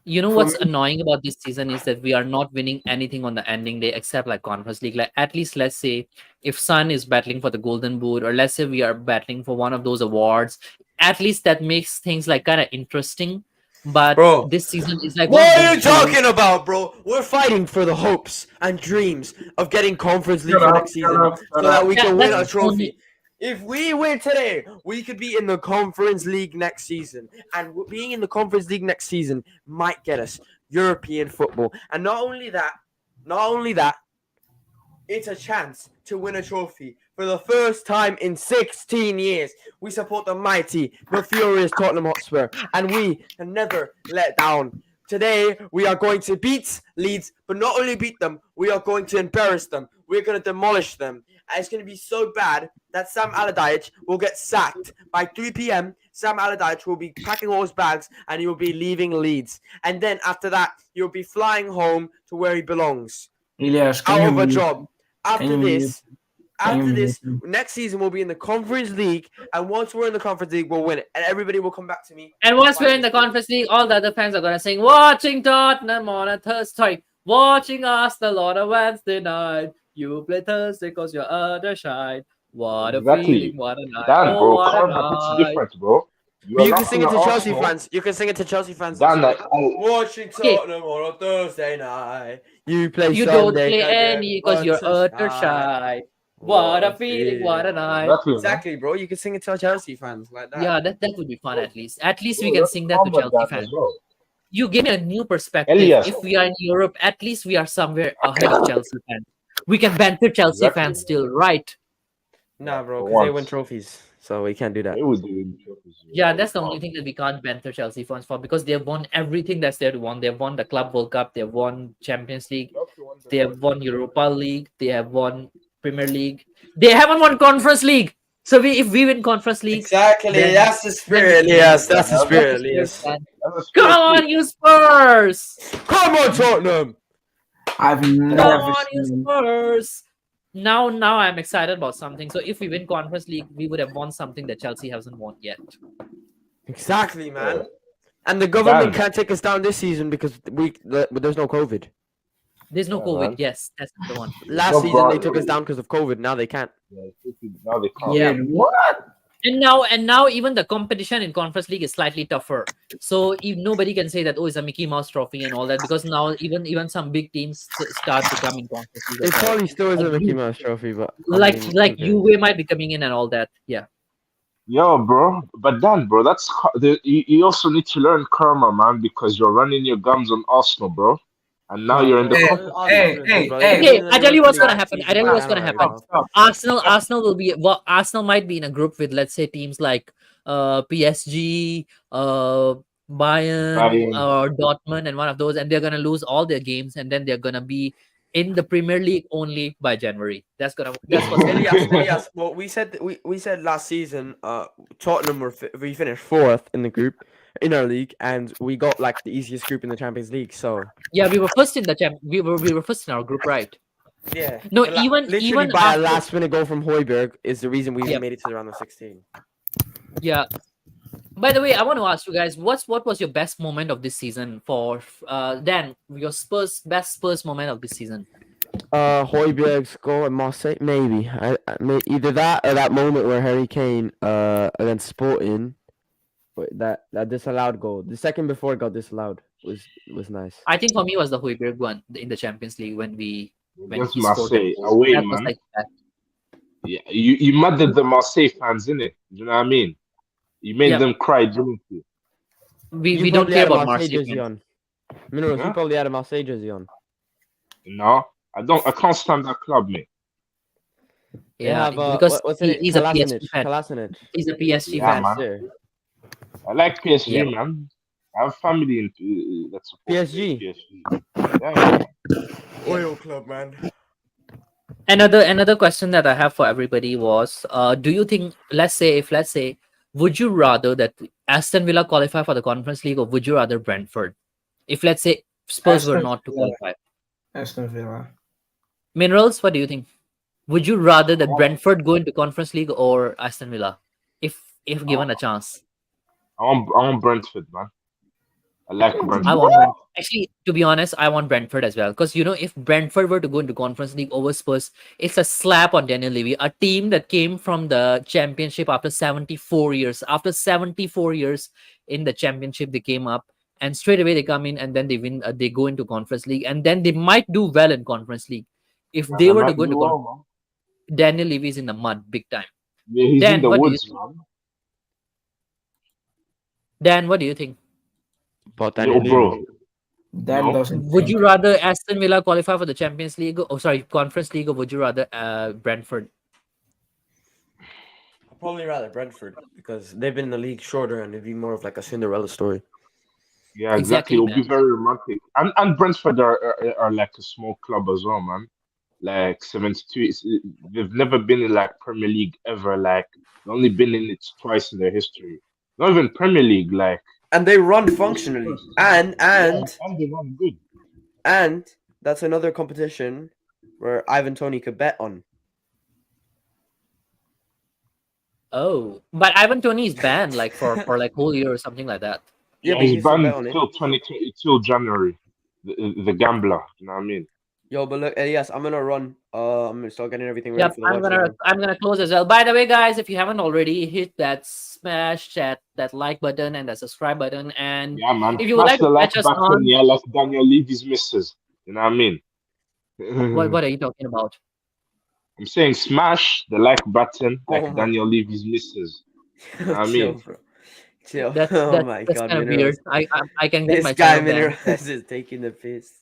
Speaker 1: you know
Speaker 4: For
Speaker 1: what's
Speaker 4: me-
Speaker 1: annoying about this season is that we are not winning anything on the ending day except like Conference League. Like at least let's say if Sun is battling for the Golden Boot, or let's say we are battling for one of those awards, at least that makes things like kind of interesting. But
Speaker 2: Bro,
Speaker 1: this season is like
Speaker 2: what
Speaker 1: one of
Speaker 2: are you
Speaker 1: those games-
Speaker 2: talking about, bro? We're fighting for the hopes and dreams of getting Conference League
Speaker 4: Shut
Speaker 2: for
Speaker 4: up,
Speaker 2: next
Speaker 4: shut
Speaker 2: season,
Speaker 4: up,
Speaker 2: so
Speaker 4: shut
Speaker 2: that
Speaker 4: up.
Speaker 2: we
Speaker 1: Yeah,
Speaker 2: can win a
Speaker 1: that's
Speaker 2: trophy.
Speaker 1: only-
Speaker 2: If we win today, we could be in the Conference League next season, and being in the Conference League next season might get us European football. And not only that, it's a chance to win a trophy for the first time in 16 years. We support the mighty, the furious Tottenham Hotspur, and we can never let down. Today, we are going to beat Leeds, but not only beat them, we are going to embarrass them. We're going to demolish them. And it's going to be so bad that Sam Allardyce will get sacked. By 3 p.m., Sam Allardyce will be packing all his bags and he will be leaving Leeds. And then after that, he'll be flying home to where he belongs.
Speaker 4: Elias,
Speaker 2: Out
Speaker 4: can
Speaker 2: of
Speaker 4: you
Speaker 2: a
Speaker 4: mute?
Speaker 2: job. After
Speaker 4: you mute?
Speaker 2: this,
Speaker 4: Can you mute?
Speaker 2: next season we'll be in the Conference League, and once we're in the Conference League, we'll win it, and everybody will come back to me.
Speaker 1: And once we're in the Conference League, all the other fans are gonna sing "Watching Tottenham on a Thursday." Sorry, watching Arsenal on a Wednesday night. You play Thursday cause you're other side. What a
Speaker 3: Exactly.
Speaker 1: feeling! What a night!
Speaker 3: Dan,
Speaker 1: Oh,
Speaker 3: bro,
Speaker 1: what a
Speaker 3: come on, it's
Speaker 1: night!
Speaker 3: different, bro.
Speaker 2: But you
Speaker 3: are
Speaker 2: can sing it
Speaker 3: laughing
Speaker 2: to
Speaker 3: at
Speaker 2: Chelsea
Speaker 3: Arsenal.
Speaker 2: fans. You can sing it to Chelsea fans.
Speaker 3: Dan,
Speaker 2: Watching
Speaker 1: Okay.
Speaker 2: Tottenham on a Thursday night. You play
Speaker 1: You don't
Speaker 2: Sunday.
Speaker 1: play
Speaker 2: again,
Speaker 1: any cause
Speaker 2: but
Speaker 1: you're
Speaker 2: to
Speaker 1: utter
Speaker 2: shine.
Speaker 1: shy. What a feeling! What a night!
Speaker 3: exactly, man.
Speaker 2: Exactly, bro. You can sing it to Chelsea fans like that.
Speaker 1: Yeah, that would be fun at least. At least we
Speaker 3: Bro,
Speaker 1: can
Speaker 3: let's
Speaker 1: sing that to
Speaker 3: calm it
Speaker 1: Chelsea
Speaker 3: down
Speaker 1: fans.
Speaker 3: as well.
Speaker 1: You give me a new perspective.
Speaker 3: Elias.
Speaker 1: If we are in Europe, at least we are somewhere ahead of Chelsea fans. We can banter Chelsea
Speaker 3: Exactly.
Speaker 1: fans still, right?
Speaker 2: Nah, bro,
Speaker 3: For
Speaker 2: because they
Speaker 3: once.
Speaker 2: win trophies, so we can't do that.
Speaker 3: They would do in trophies.
Speaker 1: Yeah, that's the only thing that we can't banter Chelsea fans for, because they have won everything that's there to win. They've won the Club World Cup, they've won Champions League, they have won Europa League, they have won Premier League. They haven't won Conference League. So if we win Conference League,
Speaker 2: Exactly,
Speaker 1: then-
Speaker 2: that's the spirit, Elias. That's the spirit, Elias.
Speaker 1: then-
Speaker 3: That's a
Speaker 1: come on, you Spurs!
Speaker 2: Come on, Tottenham.
Speaker 4: I've
Speaker 1: Come
Speaker 4: never
Speaker 1: on, you
Speaker 4: seen.
Speaker 1: Spurs! now I'm excited about something. So if we win Conference League, we would have won something that Chelsea hasn't won yet.
Speaker 2: Exactly, man.
Speaker 3: Yeah.
Speaker 2: And the government
Speaker 3: Dan.
Speaker 2: can't take us down this season because there's no COVID.
Speaker 1: There's no
Speaker 3: Yeah,
Speaker 1: COVID.
Speaker 3: man.
Speaker 1: Yes, that's the one.
Speaker 2: Last
Speaker 3: No
Speaker 2: season they
Speaker 3: broad.
Speaker 2: took us down because of COVID. Now they can't.
Speaker 3: Now they can't.
Speaker 1: Yeah.
Speaker 4: Wait, what?
Speaker 1: And now even the competition in Conference League is slightly tougher. So if nobody can say that it's a Mickey Mouse trophy and all that, because now even some big teams start to come in Conference League
Speaker 2: It
Speaker 1: as well.
Speaker 2: probably still is a
Speaker 1: Like
Speaker 2: Mickey
Speaker 1: you-
Speaker 2: Mouse trophy, but I
Speaker 1: Like
Speaker 2: mean,
Speaker 1: like
Speaker 2: okay.
Speaker 1: Juve might be coming in and all that. Yeah.
Speaker 3: Yo, bro. But Dan, bro, you also need to learn karma, man, because you're running your gums on Arsenal, bro. And now
Speaker 2: Nah,
Speaker 3: you're in the
Speaker 2: bro.
Speaker 4: Hey,
Speaker 3: cup.
Speaker 4: hey, hey,
Speaker 2: Bro,
Speaker 4: hey.
Speaker 1: Okay, I tell you what's gonna
Speaker 2: League
Speaker 1: happen. I
Speaker 2: season
Speaker 1: tell you
Speaker 2: in
Speaker 1: what's gonna
Speaker 2: January,
Speaker 1: happen.
Speaker 2: bro.
Speaker 4: Stop.
Speaker 1: Arsenal will be Arsenal might be in a group with, let's say, teams like PSG, Bayern,
Speaker 3: Bayern.
Speaker 1: or Dortmund, and one of those, and they're gonna lose all their games, and then they're gonna be in the Premier League only by January. That's what's gonna happen.
Speaker 2: Elias, well, we said last season, Tottenham we finished fourth in the group in our league, and we got like the easiest group in the Champions League. So
Speaker 1: Yeah, we were first in the we were first in our group, right?
Speaker 2: yeah,
Speaker 1: No,
Speaker 2: literally
Speaker 1: even
Speaker 2: by a
Speaker 1: after,
Speaker 2: last minute goal from Højbjerg is the reason we
Speaker 1: Yep.
Speaker 2: made it to the round of 16.
Speaker 1: yeah. By the way, I want to ask you guys, what was your best moment of this season for Dan? Your best Spurs moment of this season.
Speaker 2: Højbjerg's goal at Marseille, maybe. Either that or that moment where Harry Kane against Sporting, that disallowed goal. The second before it got disallowed was nice.
Speaker 1: I think for me it was the Højbjerg one in the Champions League when
Speaker 3: Against
Speaker 1: he scored that
Speaker 3: Marseille.
Speaker 1: goal.
Speaker 3: Away,
Speaker 1: That was
Speaker 3: man.
Speaker 1: like that.
Speaker 3: Yeah, you murdered the Marseille fans, innit? You know what I mean? You made
Speaker 1: Yeah.
Speaker 3: them cry, didn't you?
Speaker 1: We don't
Speaker 2: probably
Speaker 1: care
Speaker 2: had a
Speaker 1: about
Speaker 2: Marseille
Speaker 1: Marseille
Speaker 2: jersey
Speaker 1: fans.
Speaker 2: on. Minerals, you
Speaker 3: Huh?
Speaker 2: probably had a Marseille jersey on.
Speaker 3: No, I can't stand that club, mate.
Speaker 2: They
Speaker 1: Yeah,
Speaker 2: have
Speaker 1: because
Speaker 2: what's in it?
Speaker 1: he's a PSG fan.
Speaker 2: Kolasinac.
Speaker 1: He's a PSG
Speaker 3: Yeah,
Speaker 1: fan.
Speaker 3: man.
Speaker 2: Sure.
Speaker 3: I like PSG,
Speaker 1: Yeah.
Speaker 3: man. I have family in that supports
Speaker 2: PSG.
Speaker 3: PSG. Yeah, man.
Speaker 2: Oil club, man.
Speaker 1: Another question that I have for everybody was, do you think, let's say, would you rather that Aston Villa qualify for the Conference League, or would you rather Brentford? If, let's say, Spurs were
Speaker 4: Aston
Speaker 1: not to
Speaker 4: Villa.
Speaker 1: qualify.
Speaker 4: Aston Villa.
Speaker 1: Minerals, what do you think? Would you rather that
Speaker 3: Oh.
Speaker 1: Brentford go into Conference League or Aston Villa, if given a chance?
Speaker 3: I want Brentford, man. I like
Speaker 1: I
Speaker 3: Brentford.
Speaker 1: want Brentford. Actually, to be honest, I want Brentford as well. Because if Brentford were to go into Conference League over Spurs, it's a slap on Daniel Levy, a team that came from the Championship after 74 years. After 74 years in the Championship, they came up, and straight away they come in, and then they win. They go into Conference League, and then they might do well in Conference League. If
Speaker 3: Yeah,
Speaker 1: they
Speaker 3: they
Speaker 1: were to
Speaker 3: might
Speaker 1: go
Speaker 3: do
Speaker 1: into
Speaker 3: well, man.
Speaker 1: Daniel Levy is in the mud big time.
Speaker 3: Yeah, he's
Speaker 1: Dan,
Speaker 3: in the
Speaker 1: what do you
Speaker 3: woods,
Speaker 1: think?
Speaker 3: man.
Speaker 1: Dan, what do you think?
Speaker 2: But
Speaker 3: Yo, bro.
Speaker 4: That
Speaker 3: No.
Speaker 4: doesn't.
Speaker 1: Would you rather Aston Villa qualify for the Champions League? Oh, sorry, Conference League, or would you rather Brentford?
Speaker 2: I'd probably rather Brentford because they've been in the league shorter and it'd be more of like a Cinderella story.
Speaker 3: Yeah, exactly.
Speaker 1: Exactly,
Speaker 3: It'll be
Speaker 1: man.
Speaker 3: very romantic. And Brentford are like a small club as well, man. Like 72. They've never been in like Premier League ever. Like they've only been in it twice in their history. Not even Premier League. Like
Speaker 2: And they run functionally. And
Speaker 3: and they run good.
Speaker 2: and that's another competition where Ivan Toney could bet on.
Speaker 1: Oh, but Ivan Toney is banned like for like whole year or something like that.
Speaker 2: Yeah,
Speaker 3: Yeah,
Speaker 2: but he
Speaker 3: he's
Speaker 2: can still bet
Speaker 3: banned
Speaker 2: on it.
Speaker 3: till 2020 till January. The gambler. You know what I mean?
Speaker 2: Yo, but look, Elias, I'm gonna run. I'm gonna start getting everything ready
Speaker 1: Yep,
Speaker 2: for the watch.
Speaker 1: I'm gonna close as well. By the way, guys, if you haven't already, hit that smash that like button and that subscribe button. And
Speaker 3: Yeah, man.
Speaker 1: if you would
Speaker 3: Smash
Speaker 1: like
Speaker 3: the
Speaker 1: to
Speaker 3: like
Speaker 1: catch us
Speaker 3: button,
Speaker 1: on,
Speaker 3: yeah, like Daniel Levy's misses. You know what I mean?
Speaker 1: what are you talking about?
Speaker 3: I'm saying smash the like button like
Speaker 2: Oh my-
Speaker 3: Daniel Levy's misses. You know what I
Speaker 2: Chill,
Speaker 3: mean?
Speaker 2: bro. Chill.
Speaker 1: That's
Speaker 2: Oh my
Speaker 1: that's
Speaker 2: god,
Speaker 1: kind of weird.
Speaker 2: Minerals.
Speaker 1: I can get
Speaker 2: This
Speaker 1: my
Speaker 2: guy
Speaker 1: channel banned.
Speaker 2: Minerals is taking the piss.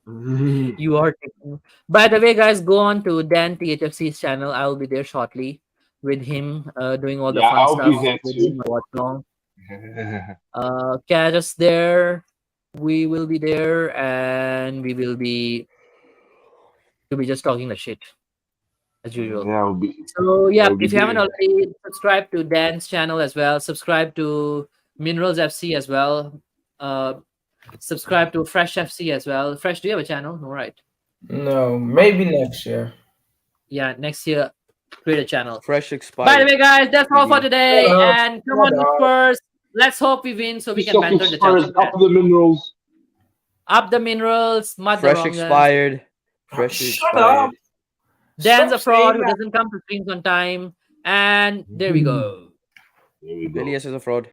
Speaker 1: You are taking. By the way, guys, go on to Dan THFC's channel. I will be there shortly with him, doing all the
Speaker 3: Yeah,
Speaker 1: fun
Speaker 3: I'll
Speaker 1: stuff.
Speaker 3: be there
Speaker 1: We're
Speaker 3: too.
Speaker 1: doing a watch along. Catch us there. We will be there, and we'll be just talking the shit as usual.
Speaker 3: Yeah, I'll be.
Speaker 1: So
Speaker 3: Yeah,
Speaker 1: yeah,
Speaker 3: I'll be
Speaker 1: if you haven't
Speaker 3: there.
Speaker 1: already, subscribe to Dan's channel as well. Subscribe to Minerals FC as well. Subscribe to Fresh FC as well. Fresh, do you have a channel? No, right?
Speaker 4: No, maybe next year.
Speaker 1: Yeah, next year, create a channel.
Speaker 2: Fresh
Speaker 1: By the
Speaker 2: expired.
Speaker 1: way, guys, that's all for
Speaker 2: GG.
Speaker 1: today.
Speaker 3: Shut up.
Speaker 1: And come on,
Speaker 3: Shut
Speaker 1: the
Speaker 3: up.
Speaker 1: Spurs. Let's hope we win so we
Speaker 3: You
Speaker 1: can
Speaker 3: sucking
Speaker 1: banter the
Speaker 3: Spurs,
Speaker 1: Chelsea
Speaker 3: up
Speaker 1: fans.
Speaker 3: the minerals.
Speaker 1: Up the minerals, mud the
Speaker 2: Fresh
Speaker 1: wrong guns.
Speaker 2: expired. Fresh
Speaker 4: Shut
Speaker 2: expired.
Speaker 4: up.
Speaker 1: Dan's
Speaker 4: Stop
Speaker 1: a fraud
Speaker 4: saying
Speaker 1: who
Speaker 4: that.
Speaker 1: doesn't come to streams on time. And there we go.
Speaker 3: There we go.
Speaker 2: Elias is a fraud.